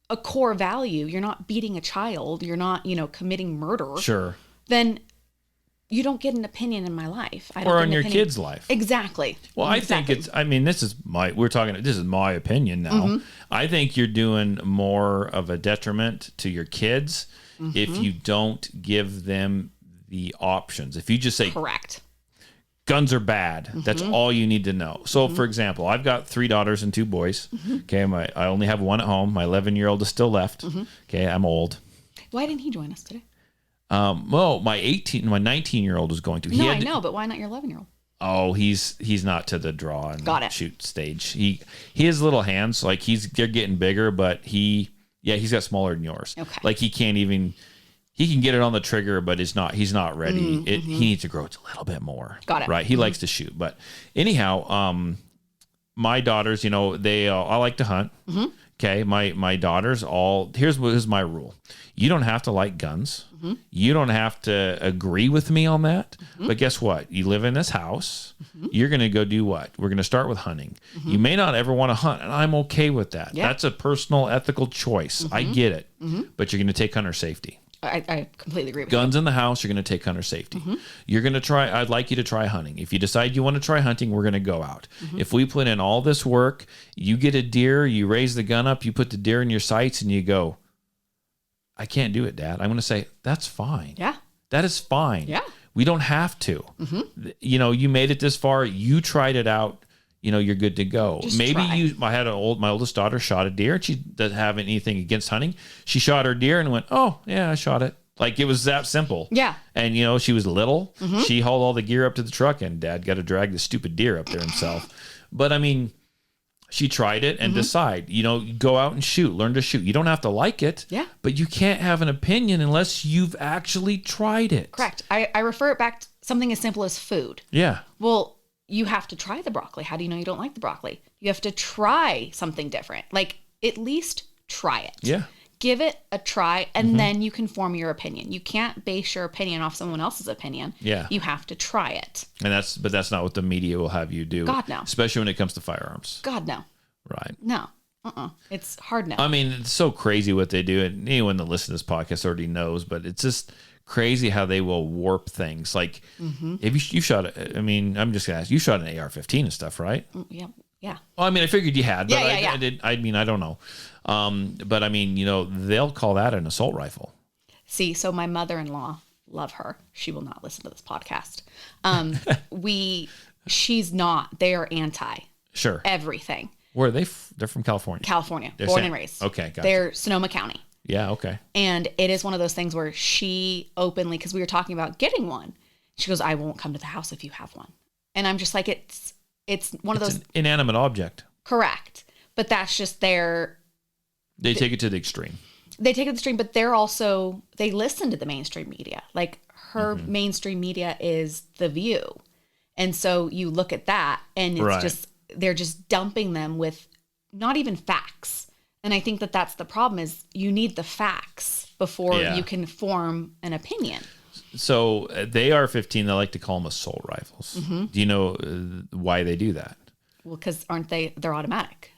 a core value, you're not beating a child, you're not, committing murder, Sure. then you don't get an opinion in my life. I don't Or get on an your opinion. kid's life. Exactly. Well, I think this is my opinion now. I think you're doing more of a detriment to your kids if you don't give them the options. If you just say Correct. guns are bad, that's all you need to know. So, for example, I've got 3 daughters and 2 boys. Okay, I only have one at home. My 11-year-old is still left. Okay, I'm old. Why didn't he join us today? Well, my 19-year-old was going to. No, I know, but why not your 11-year-old? Oh, he's not to the draw and Got it. shoot stage. He has little hands, like they're getting bigger, but he's got smaller than yours. Okay. Like he can get it on the trigger, but he's not ready. He needs to grow it a little bit more. Got it. Right. He likes to shoot, but anyhow, my daughters, I like to hunt. Okay, my daughters here's my rule. You don't have to like guns. You don't have to agree with me on that. But guess what? You live in this house. You're going to go do what? We're going to start with hunting. You may not ever want to hunt, and I'm okay with that. Yeah. That's a personal, ethical choice. I get it. But you're going to take hunter safety. I completely agree with Guns in the house, you're going to take hunter safety. You're going to try, I'd like you to try hunting. If you decide you want to try hunting, we're going to go out. If we put in all this work, you get a deer, you raise the gun up, you put the deer in your sights and you go, I can't do it, Dad. I'm going to say, that's fine. Yeah. That is fine. Yeah. We don't have to. You know, you made it this far. You tried it out. You know, you're good to go. Just Maybe try. my oldest daughter shot a deer. She doesn't have anything against hunting. She shot her deer and went, oh, yeah, I shot it. Like, it was that simple. Yeah. And, you know, she was little. She hauled all the gear up to the truck, and Dad got to drag the stupid deer up there himself. But, I mean, she tried it and decide, you know, go out and shoot, learn to shoot. You don't have to like it. Yeah. But you can't have an opinion unless you've actually tried it. Correct. I refer it back to something as simple as food. Yeah. Well, you have to try the broccoli. How do you know you don't like the broccoli? You have to try something different. Like, at least try it. Yeah. Give it a try, and then you can form your opinion. You can't base your opinion off someone else's opinion. Yeah. You have to try it. And that's not what the media will have you do. God, no. Especially when it comes to firearms. God, no. Right. No. It's hard no. I mean, it's so crazy what they do. And anyone that listens to this podcast already knows, but it's just crazy how they will warp things. Like, if you shot, I mean, I'm just going to ask, you shot an AR-15 and stuff, right? Yeah. Yeah. Well, I mean, I figured you had, but Yeah. I mean, I don't know. But I mean, you know, they'll call that an assault rifle. See, so my mother-in-law, love her. She will not listen to this podcast. She's not, they are anti Sure. everything. Where are they? They're from California. California, They're born saying- and raised. Okay, gotcha. They're Sonoma County. Yeah, okay. And it is one of those things where she openly, because we were talking about getting one, she goes, I won't come to the house if you have one. And I'm just like, it's one of It's those, an inanimate object. correct. But that's just their, They take it to the extreme. they take it to the extreme, but they're also, they listen to the mainstream media. Like, her mainstream media is The View. And so you look at that, and it's Right. just, they're just dumping them with not even facts. And I think that that's the problem, is you need the facts before Yeah. you can form an opinion. So they are 15. They like to call them assault rifles. Do you know why they do that? Well, because they're automatic.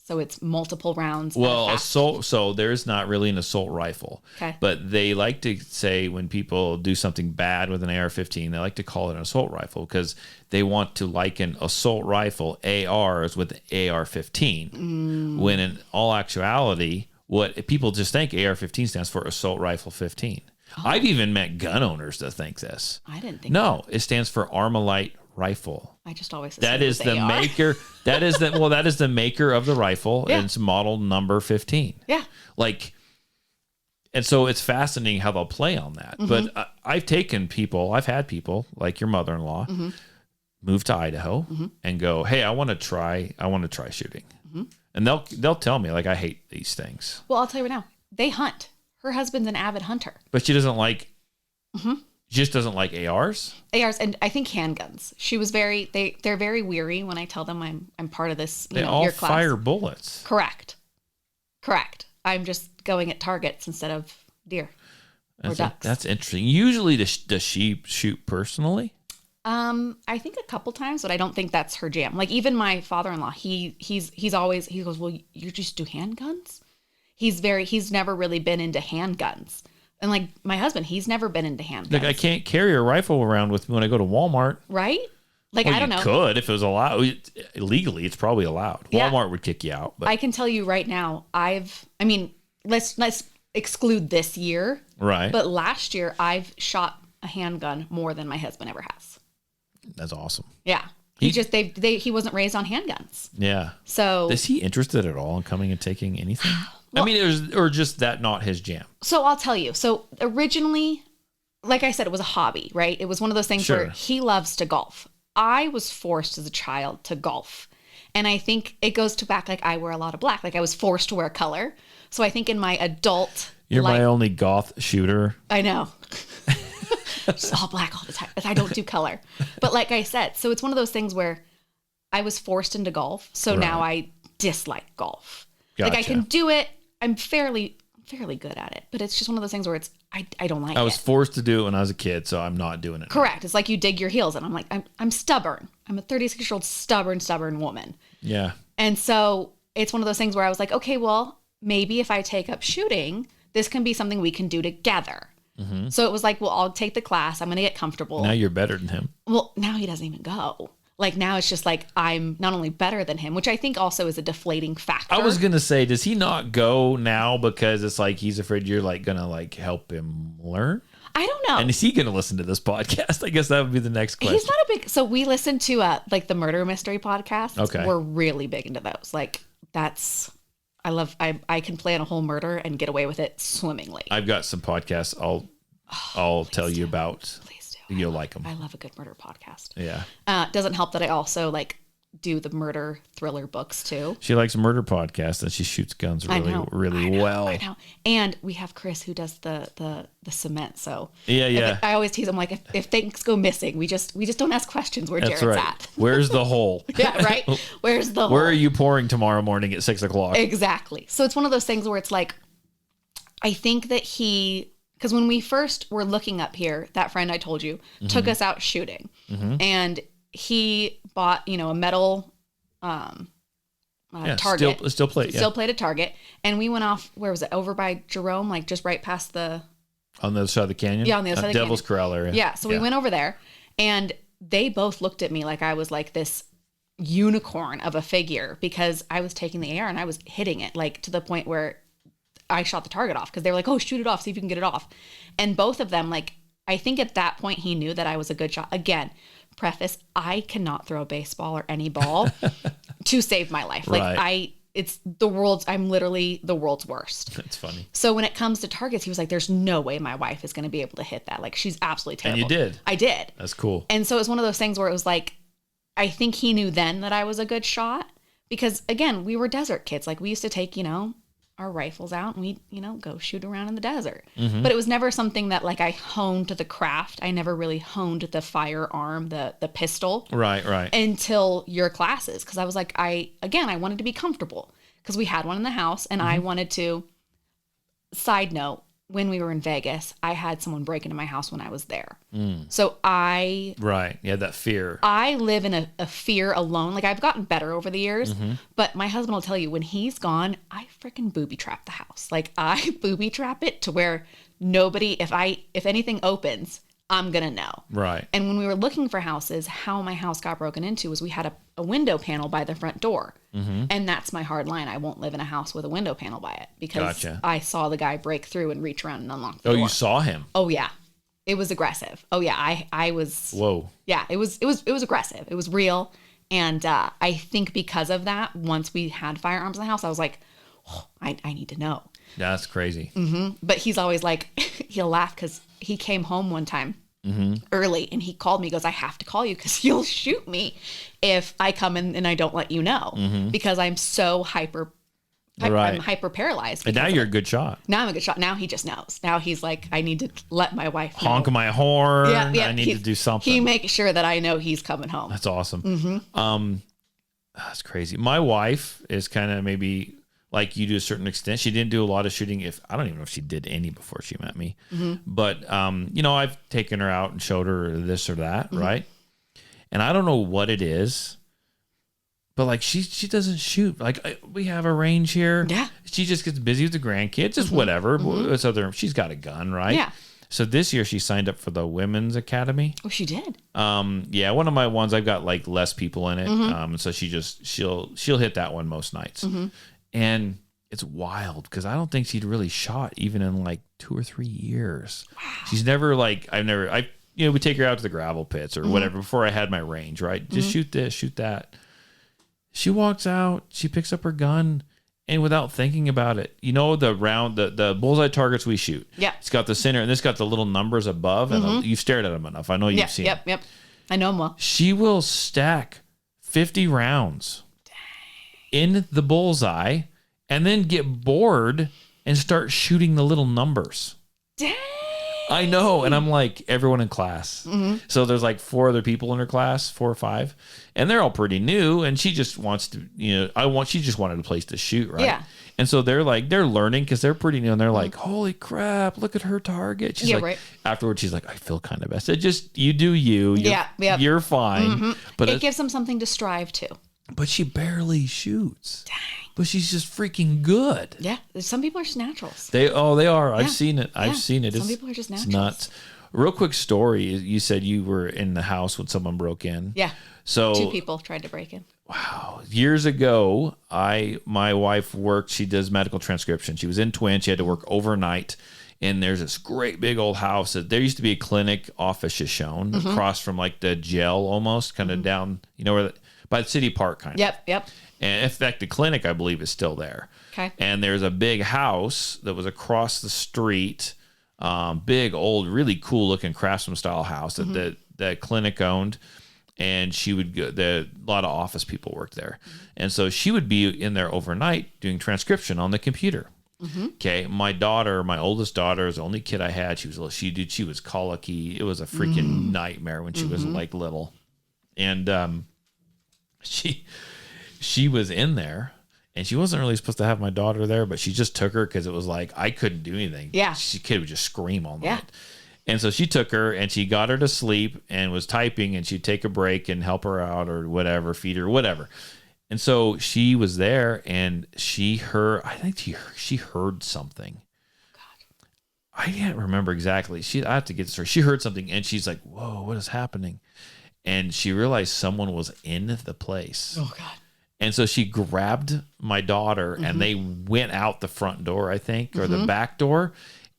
So it's multiple rounds. Well, fast. assault. So there's not really an assault rifle. Okay. But they like to say when people do something bad with an AR-15, they like to call it an assault rifle because they want to liken assault rifle ARs with AR-15. When in all actuality, what people just think AR-15 stands for assault rifle 15. I've even met gun owners that think this. I didn't think No, it stands for Armalite rifle. I just always That assumed is the AR. maker. That is the maker of the rifle. Yeah. And it's model number 15. Yeah. Like, and so it's fascinating how they'll play on that. But I've had people like your mother-in-law move to Idaho and go, hey, I want to try shooting. And they'll tell me, like, I hate these things. Well, I'll tell you right now, they hunt. Her husband's an avid hunter. But she doesn't like, she just doesn't like ARs. ARs and I think handguns. She was they're very weary when I tell them I'm part of this, They all your class. fire bullets. Correct. I'm just going at targets instead of deer or ducks. That's interesting. Usually, does she shoot personally? I think a couple times, but I don't think that's her jam. Like, even my father-in-law, he goes, well, you just do handguns? He's never really been into handguns. And like my husband, he's never been into handguns. Like, I can't carry a rifle around with me when I go to Walmart. Right? Like, Well, I don't know. You could if it was allowed. Legally, it's probably allowed. Yeah. Walmart would kick you out. But I can tell you right now, let's exclude this year. right. But last year, I've shot a handgun more than my husband ever has. That's awesome. Yeah. He wasn't raised on handguns. Yeah. So Is he interested at all in coming and taking anything? I mean, or just that not his jam. So I'll tell you. So originally, like I said, it was a hobby, right? It was one of those things Sure. where he loves to golf. I was forced as a child to golf. And I think it goes to back, like, I wear a lot of black. Like, I was forced to wear color. So I think in my adult You're life, my only goth shooter. I know. Just all black all the time. I don't do color. But like I said, so it's one of those things where I was forced into golf. So now I dislike golf. Like, I Gotcha. can do it. I'm fairly good at it. But it's just one of those things where it's I don't like it. I was forced to do it when I was a kid, so I'm not doing it. Correct. It's like you dig your heels, and I'm like, I'm stubborn. I'm a 36-year-old stubborn woman. Yeah. And so it's one of those things where I was like, okay, well, maybe if I take up shooting, this can be something we can do together. So it was like, well, I'll take the class. I'm going to get comfortable. Now you're better than him. Well, now he doesn't even go. Like now it's just like I'm not only better than him, which I think also is a deflating factor. I was gonna say, does he not go now because it's like he's afraid you're like gonna like help him learn? I don't know. And is he gonna listen to this podcast? I guess that would be the next question. He's not a big. So we listen to like the murder mystery podcasts. Okay, we're really big into those. Like that's. I can plan a whole murder and get away with it swimmingly. I've got some podcasts I'll tell you about. Please do. You'll like them. I love a good murder podcast. Yeah. Doesn't help that I also like do the murder thriller books too. She likes murder podcasts and she shoots guns really well. I know. And we have Chris who does the cement. So yeah. I always tease him like if things go missing, we just don't ask questions where That's Jared's right. at. Where's the hole? Yeah, right. Where's the hole? Where are you pouring tomorrow morning at 6:00? Exactly. So it's one of those things where it's like, I think that because when we first were looking up here, that friend I told you took us out shooting, and he bought a metal target, still plate, still plated target, and we went off. Where was it? Over by Jerome, like just right past the on the other side of the canyon. Yeah, on the other side of the Devil's canyon. Corral area. Yeah. So we went over there, and they both looked at me like I was like this unicorn of a figure because I was taking the air and I was hitting it like to the point where I shot the target off because they were like, "Oh, shoot it off, see if you can get it off." And both of them, like, I think at that point he knew that I was a good shot. Again, preface, I cannot throw a baseball or any ball to save my life. Like right. I'm literally the world's worst. That's funny. So when it comes to targets, he was like, there's no way my wife is going to be able to hit that. Like, she's absolutely terrible. And you did. I did. That's cool. And so it was one of those things where it was like, I think he knew then that I was a good shot because, again, we were desert kids. Like, we used to take, our rifles out and we'd, go shoot around in the desert. But it was never something that, like, I honed the craft. I never really honed the firearm, the pistol. Right. Until your classes. Because I was like, I wanted to be comfortable because we had one in the house and I wanted to. Side note, when we were in Vegas, I had someone break into my house when I was there. So Right. Yeah, that fear. I live in a fear alone. Like, I've gotten better over the years, but my husband will tell you when he's gone, I freaking booby trap the house. Like, I booby trap it to where nobody, if anything opens, I'm going to know. Right. And when we were looking for houses, how my house got broken into was we had a window panel by the front door. And that's my hard line. I won't live in a house with a window panel by it because I saw the guy break through and reach around and unlock the door. Oh, you saw him? Oh, yeah. It was aggressive. Oh, yeah. I was. Whoa. Yeah, it was aggressive. It was real. And I think because of that, once we had firearms in the house, I was like, oh, I need to know. That's crazy. But he's always like, he'll laugh because he came home one time early and he called me. He goes, I have to call you because you'll shoot me if I come in and I don't let you know because I'm so I'm hyper paralyzed. And now you're a good shot. Now I'm a good shot. Now he just knows. Now he's like, I need to let my wife know. Honk my horn. Yeah, I need to do something. He makes sure that I know he's coming home. That's awesome. That's crazy. My wife is kind of maybe like you to a certain extent. She didn't do a lot of shooting. I don't even know if she did any before she met me. But, I've taken her out and showed her this or that, right? And I don't know what it is, but like she doesn't shoot. Like we have a range here. Yeah. She just gets busy with the grandkids, just whatever. She's got a gun, right? Yeah. So this year she signed up for the Women's Academy. Oh, she did. Yeah, one of my ones I've got like less people in it. So she'll hit that one most nights. And it's wild because I don't think she'd really shot even in like 2 or 3 years. Wow. She's never like, we take her out to the gravel pits or whatever before I had my range, right? Just shoot this, shoot that. She walks out, she picks up her gun, and without thinking about it, the bullseye targets we shoot. Yeah. It's got the center and it's got the little numbers above, and you've stared at them enough. I know you've seen them. Yep. I know them well. She will stack 50 rounds in the bullseye and then get bored and start shooting the little numbers. Dang. I know. And I'm like, everyone in class. So there's like 4 other people in her class, 4 or 5, and they're all pretty new. And she just wants to, she just wanted a place to shoot. Right. Yeah. And so they're learning because they're pretty new and they're like, holy crap, look at her target. She's like, afterwards, she's like, I feel kind of bad. I said, just, you do you. You're fine. But it gives them something to strive to. But she barely shoots. Dang. But she's just freaking good. Yeah. Some people are just naturals. They are. I've seen it. I've seen it. Some people are just naturals. It's nuts. Real quick story. You said you were in the house when someone broke in. Yeah. So 2 people tried to break in. wow. Years ago, my wife worked. She does medical transcription. She was in Twin. She had to work overnight. And there's this great big old house. There used to be a clinic off of Shoshone, across from like the jail almost, kind of down, where by the city park kind of. Yep. And in fact, the clinic, I believe, is still there. Okay. And there's a big house that was across the street, big, old, really cool looking craftsman style house that that clinic owned. And she would go, a lot of office people worked there. And so she would be in there overnight doing transcription on the computer. Okay. My oldest daughter is the only kid I had. She was little. She was colicky. It was a freaking nightmare when she was like little. And she was in there, and she wasn't really supposed to have my daughter there, but she just took her because it was like I couldn't do anything. Yeah. Kid would just scream all night. Yeah. And so she took her and she got her to sleep and was typing, and she'd take a break and help her out or whatever, feed her, whatever. And so she was there, and she heard something. God. I can't remember exactly. I have to get this story. She heard something, and she's like, whoa, what is happening? And she realized someone was in the place. Oh, God. And so she grabbed my daughter, and they went out the front door, I think, or the back door.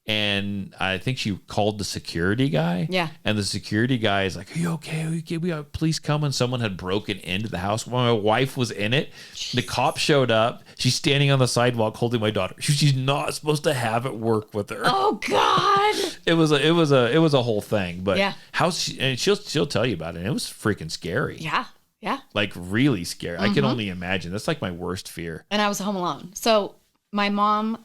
And I think she called the security guy. Yeah. And the security guy is like, are you okay? Are you okay? We got police coming. Someone had broken into the house while my wife was in it. Jeez. The cop showed up. She's standing on the sidewalk holding my daughter. She's not supposed to have it work with her. Oh, God. It was a whole thing. But yeah. And she'll tell you about it. And it was freaking scary. Yeah. Yeah. Like really scary. I can only imagine. That's like my worst fear. And I was home alone. So my mom,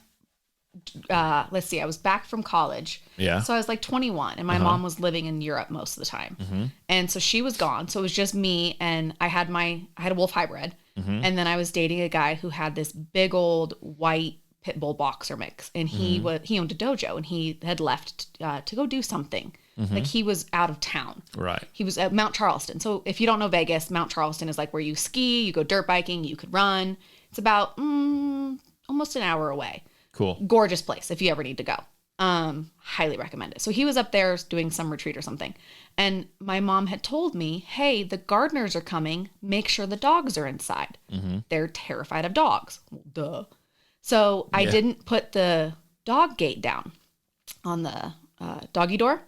let's see, I was back from college. Yeah. So I was like 21, and my mom was living in Europe most of the time. And so she was gone. So it was just me, and I had a wolf hybrid. And then I was dating a guy who had this big old white pit bull boxer mix, and he owned a dojo, and he had left to go do something. Like he was out of town. Right. He was at Mount Charleston. So if you don't know Vegas, Mount Charleston is like where you ski, you go dirt biking, you could run. It's about almost an hour away. Cool. Gorgeous place if you ever need to go. Highly recommend it. So he was up there doing some retreat or something. And my mom had told me, hey, the gardeners are coming. Make sure the dogs are inside. They're terrified of dogs. Well, duh. So I didn't put the dog gate down on the doggy door.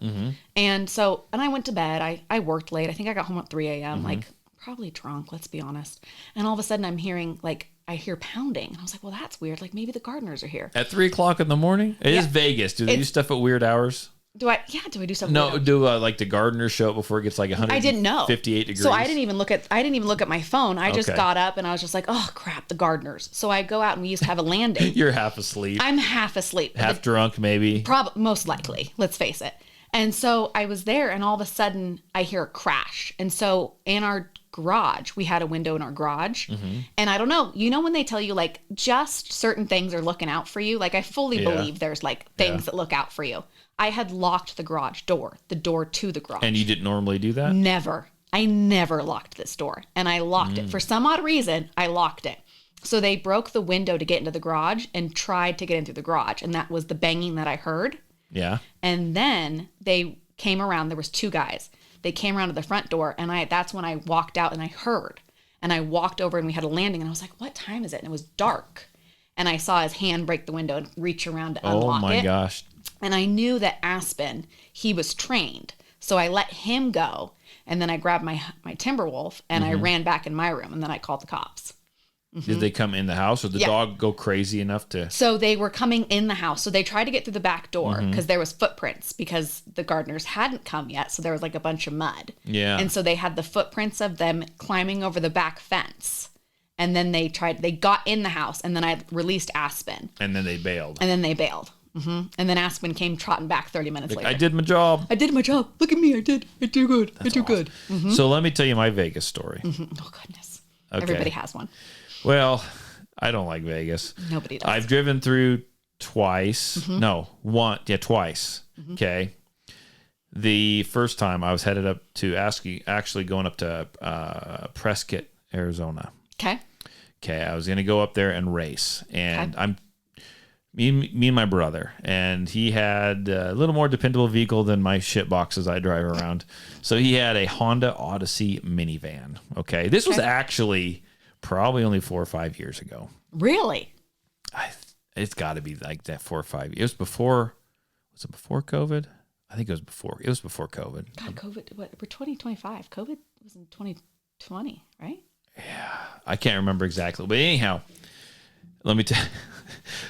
And I went to bed. I worked late. I think I got home at 3 a.m. Like probably drunk, let's be honest. And all of a sudden I'm hearing I hear pounding. And I was like, well, that's weird. Like maybe the gardeners are here. At 3 o'clock in the morning? It is Vegas. Do they do stuff at weird hours? Do I do something? No, do like the gardeners show up before it gets like 158 I didn't know. degrees? So I didn't even look at my phone. I just got up and I was just like, oh crap, the gardeners. So I go out, and we used to have a landing. You're half asleep. I'm half asleep. Half drunk maybe. Most likely, let's face it. And so I was there, and all of a sudden I hear a crash. And so in our garage, we had a window in our garage. And I don't know, when they tell you like just certain things are looking out for you, like I fully believe there's like things that look out for you. I had locked the garage door, the door to the garage. And you didn't normally do that? Never. I never locked this door, and I locked it. For some odd reason, I locked it. So they broke the window to get into the garage and tried to get in through the garage. And that was the banging that I heard. Yeah. And then they came around. There was 2 guys. They came around to the front door, and that's when I walked out and I heard. And I walked over, and we had a landing, and I was like, what time is it? And it was dark. And I saw his hand break the window and reach around to unlock it. Oh my gosh. And I knew that Aspen, he was trained. So I let him go. And then I grabbed my Timberwolf, and I ran back in my room, and then I called the cops. Did they come in the house, or the dog go crazy enough to? So they were coming in the house. So they tried to get through the back door because there was footprints, because the gardeners hadn't come yet. So there was like a bunch of mud. Yeah. And so they had the footprints of them climbing over the back fence. And then they got in the house, and then I released Aspen. And then they bailed. And then Aspen came trotting back 30 minutes later. I did my job. Look at me. I do good. I do good. So let me tell you my Vegas story. Oh, goodness. Okay. Everybody has one. Well, I don't like Vegas. Nobody does. I've driven through twice. No, twice. Okay. The first time I was headed up to actually going up to Prescott, Arizona. Okay. I was going to go up there and race. And I'm Me and my brother, and he had a little more dependable vehicle than my shit boxes I drive around. So he had a Honda Odyssey minivan. Okay, this was actually probably only 4 or 5 years ago. Really? It's got to be like that 4 or 5 years. It was before. Was it before COVID? I think it was before. It was before COVID. God, COVID. What? We're 2025. COVID was in 2020, right? Yeah, I can't remember exactly, but anyhow, let me tell.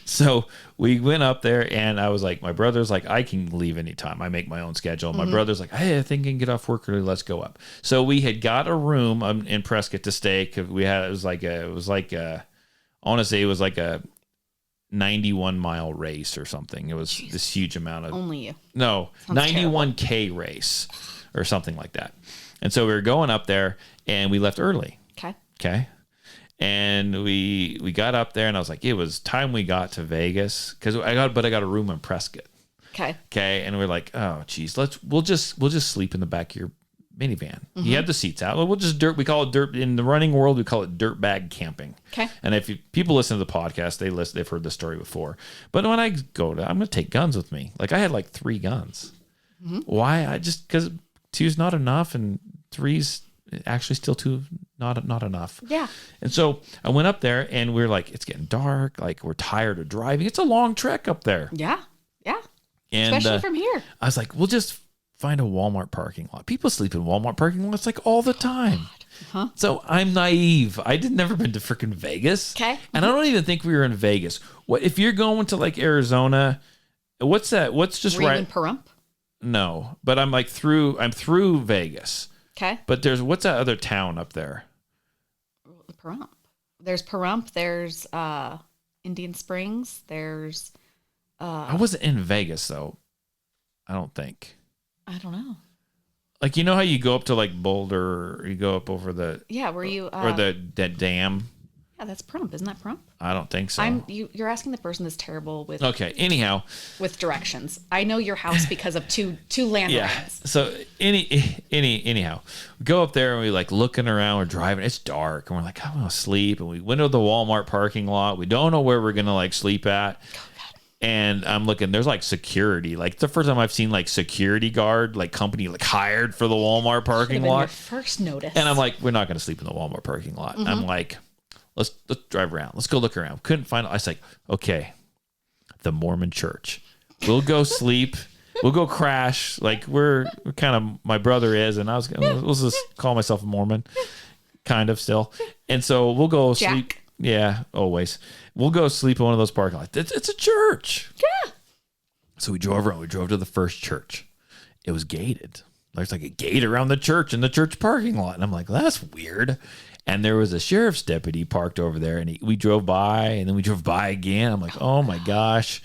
So we went up there, and I was like, my brother's like, I can leave anytime. I make my own schedule. My brother's like, hey, I think I can get off work early. Let's go up. So we had got a room in Prescott to stay. Cause we had, it was like I want to say it was like a 91-mile race or something. It was this huge amount of only you. No, Sounds 91K race or something like that. And so we were going up there, and we left early. Okay. And we got up there, and I was like, it was time we got to Vegas because I got a room in Prescott. Okay. And we're like, oh geez, we'll just sleep in the back of your minivan. You have the seats out. We call it dirt in the running world. We call it dirt bag camping. Okay. And if people listen to the podcast, they've heard this story before. But when I go I'm going to take guns with me. Like I had like 3 guns. Why? Because 2's not enough, and 3's actually still not enough. Yeah. And so I went up there, and we're like, it's getting dark. Like we're tired of driving. It's a long trek up there. Yeah. And, especially from here. I was like, we'll just find a Walmart parking lot. People sleep in Walmart parking lots like all the time. So I'm naive. Never been to freaking Vegas. Okay. And I don't even think we were in Vegas. What if you're going to like Arizona? What's that? What's just right in Pahrump? No, but I'm through Vegas. Okay. But what's that other town up there? Pahrump. There's Pahrump. There's Indian Springs. There's. I wasn't in Vegas though. I don't think. I don't know. Like, you know how you go up to like Boulder, or you go up over the where you or that dam. Yeah, that's Pahrump. Isn't that Pahrump? I don't think so. You're asking the person that's terrible with. Okay. Anyhow, with directions, I know your house because of two land lines. So anyhow, we go up there, and we like looking around. We're driving. It's dark, and we're like, I'm gonna sleep. And we went to the Walmart parking lot. We don't know where we're gonna like sleep at. And I'm looking, there's like security. Like, it's the first time I've seen like security guard, like company, like hired for the Walmart parking lot. Your first notice. And I'm like, we're not going to sleep in the Walmart parking lot. I'm like, let's drive around. Let's go look around. Couldn't find it. I was like, okay, the Mormon church. We'll go sleep. We'll go crash. Like we're kind of, my brother is, and we'll just call myself a Mormon, kind of still. And so we'll go sleep. Yeah, always. We'll go sleep in one of those parking lots. It's a church. Yeah. So we drove around. We drove to the first church. It was gated. There's like a gate around the church in the church parking lot. And I'm like, that's weird. And there was a sheriff's deputy parked over there. And we drove by, and then we drove by again. I'm like, oh my gosh.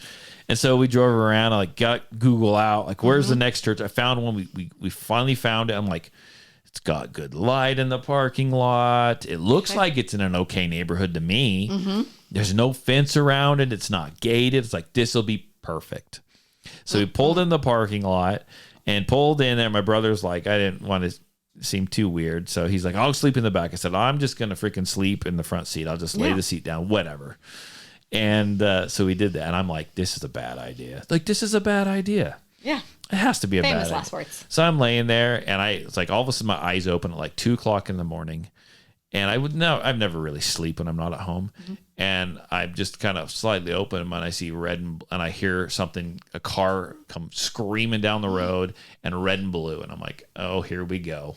And so we drove around. I like got Google out. Like, where's the next church? I found one. We finally found it. I'm like, it's got good light in the parking lot. It looks like it's in an okay neighborhood to me. There's no fence around it. It's not gated. It's like, this will be perfect. So we pulled in the parking lot and pulled in there. My brother's like, I didn't want to seem too weird. So he's like, I'll sleep in the back. I said, I'm just going to freaking sleep in the front seat. I'll just lay the seat down, whatever. And so we did that. And I'm like, this is a bad idea. Like, this is a bad idea. Yeah. It has to be a bad idea. Famous last words. So I'm laying there, and it's like all of a sudden my eyes open at like 2:00 in the morning. And I've never really sleep when I'm not at home. And I'm just kind of slightly open, and I see red and I hear a car come screaming down the road, and red and blue. And I'm like, oh, here we go.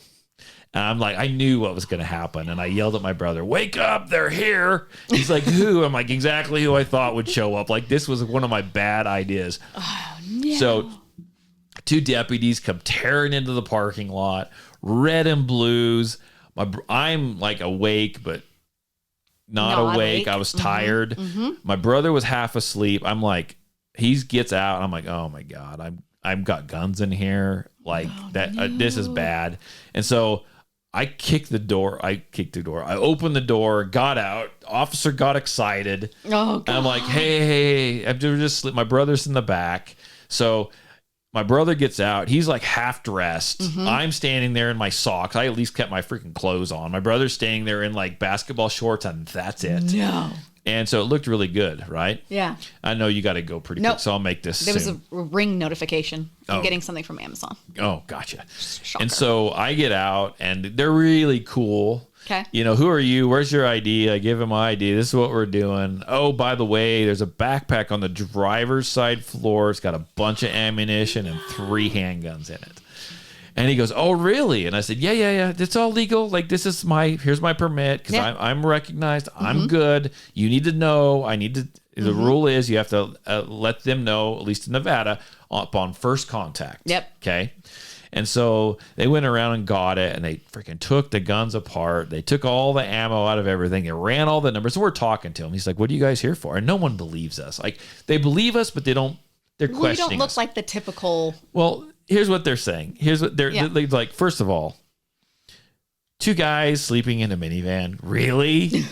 And I'm like, I knew what was going to happen. And I yelled at my brother, wake up, they're here. He's like, who? I'm like, exactly who I thought would show up. Like, this was one of my bad ideas. Oh, no. So 2 deputies come tearing into the parking lot, red and blues. I'm like awake, but not awake. I was tired. My brother was half asleep. I'm like, he gets out, and I'm like, oh my God, I've got guns in here. Like this is bad. And so I kicked the door. I opened the door, got out. Officer got excited. Oh, God. And I'm like, hey, I've just sleep. My brother's in the back. So my brother gets out. He's like half dressed. I'm standing there in my socks. I at least kept my freaking clothes on. My brother's standing there in like basketball shorts, and that's it. No. And so it looked really good, right? Yeah. I know you got to go pretty Nope. quick, so I'll make this There was soon. a ring notification. I'm getting something from Amazon. Oh, gotcha. Shocker. And so I get out, and they're really cool. Okay. You know, who are you? Where's your ID? I give him my ID. This is what we're doing. Oh, by the way, there's a backpack on the driver's side floor. It's got a bunch of ammunition and 3 handguns in it. And he goes, oh, really? And I said, yeah. It's all legal. Like, here's my permit because I'm recognized. I'm good. You need to know. The rule is you have to let them know, at least in Nevada, upon first contact. Yep. Okay. And so they went around and got it, and they freaking took the guns apart. They took all the ammo out of everything. They ran all the numbers. So we're talking to him. He's like, what are you guys here for? And no one believes us. Like, they believe us, but they're questioning We don't look us. like the typical. Well, here's what they're saying. Here's what they're like. First of all, 2 guys sleeping in a minivan. Really?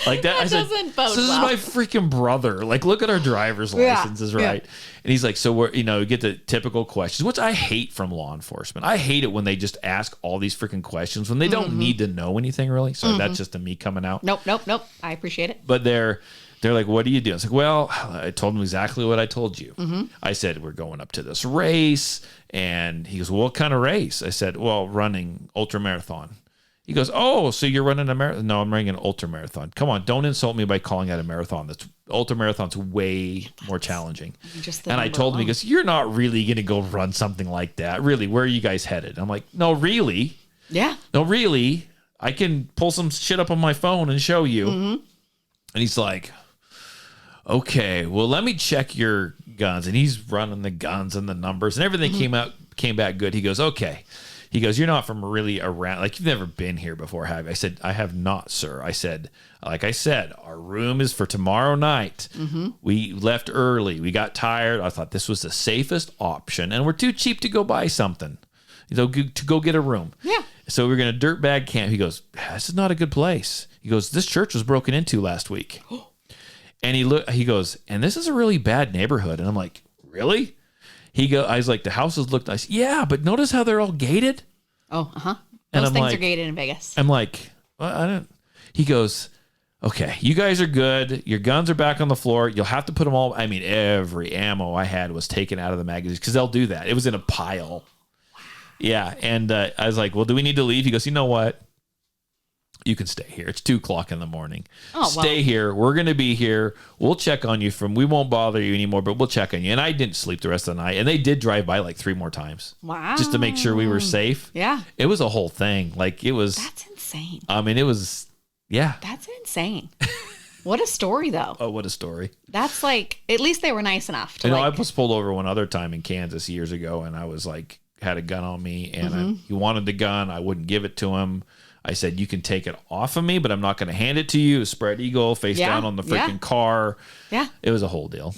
Like that. I said, doesn't bode this is well. my freaking brother. Like, look at our driver's licenses, right? And he's like, so we're, you get the typical questions, which I hate from law enforcement. I hate it when they just ask all these freaking questions when they don't need to know anything really. So that's just a me coming out. Nope. I appreciate it. But they're like, what do you do? I was like, well, I told them exactly what I told you. I said, we're going up to this race. And he goes, well, what kind of race? I said, well, running ultra marathon. He goes, oh, so you're running a marathon? No, I'm running an ultra marathon. Come on, don't insult me by calling it a marathon. That's ultra marathon's way more challenging. And I told him, he goes, you're not really going to go run something like that. Really, where are you guys headed? I'm like, no, really? Yeah. No, really? I can pull some shit up on my phone and show you. And he's like, okay, well, let me check your guns. And he's running the guns and the numbers and everything came back good. He goes, okay. He goes, you're not from really around, like you've never been here before, have you? I said, I have not, sir. I said, like I said, our room is for tomorrow night. We left early. We got tired. I thought this was the safest option, and we're too cheap to go buy something, to go get a room. Yeah. So we're going to dirtbag camp. He goes, this is not a good place. He goes, this church was broken into last week. And he goes, and this is a really bad neighborhood. And I'm like, really? I was like, the houses look nice. Yeah, but notice how they're all gated? Oh, And Those I'm things like, are gated in Vegas. I'm like, well, I don't. He goes, okay, you guys are good. Your guns are back on the floor. You'll have to put them all. I mean, every ammo I had was taken out of the magazines because they'll do that. It was in a pile. Wow. Yeah. And I was like, well, do we need to leave? He goes, you know what? You can stay here. It's 2:00 in the morning. Stay here. We're going to be here. We'll check on you we won't bother you anymore, but we'll check on you. And I didn't sleep the rest of the night. And they did drive by like 3 more times. Wow. Just to make sure we were safe. Yeah. It was a whole thing. Like it was. That's insane. I mean, it was, yeah. That's insane. What a story though. Oh, what a story. That's like, at least they were nice enough to I was pulled over one other time in Kansas years ago, and I was like, had a gun on me, and he wanted the gun. I wouldn't give it to him. I said, you can take it off of me, but I'm not going to hand it to you. Spread eagle, face down on the freaking car. Yeah. It was a whole deal.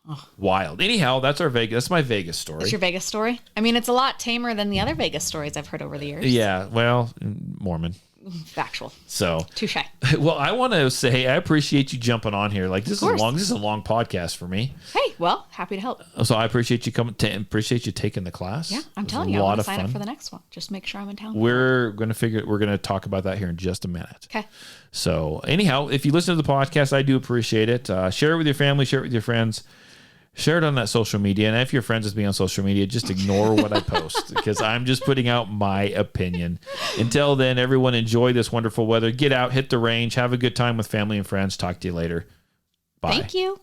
Oh. Wild. Anyhow, that's my Vegas story. That's your Vegas story? I mean, it's a lot tamer than the other Vegas stories I've heard over the years. Yeah. Well, Mormon. Factual. So touche. Well, I want to say I appreciate you jumping on here. Like this is a long podcast for me. Hey, well, happy to help. So I appreciate you coming. Appreciate you taking the class. Yeah, I'm telling you, I want to sign up for the next one. Just make sure I'm in town. We're going to talk about that here in just a minute. Okay. So anyhow, if you listen to the podcast, I do appreciate it. Share it with your family. Share it with your friends. Share it on that social media. And if you're friends with me on social media, just ignore what I post because I'm just putting out my opinion. Until then, everyone enjoy this wonderful weather. Get out, hit the range, have a good time with family and friends. Talk to you later. Bye. Thank you.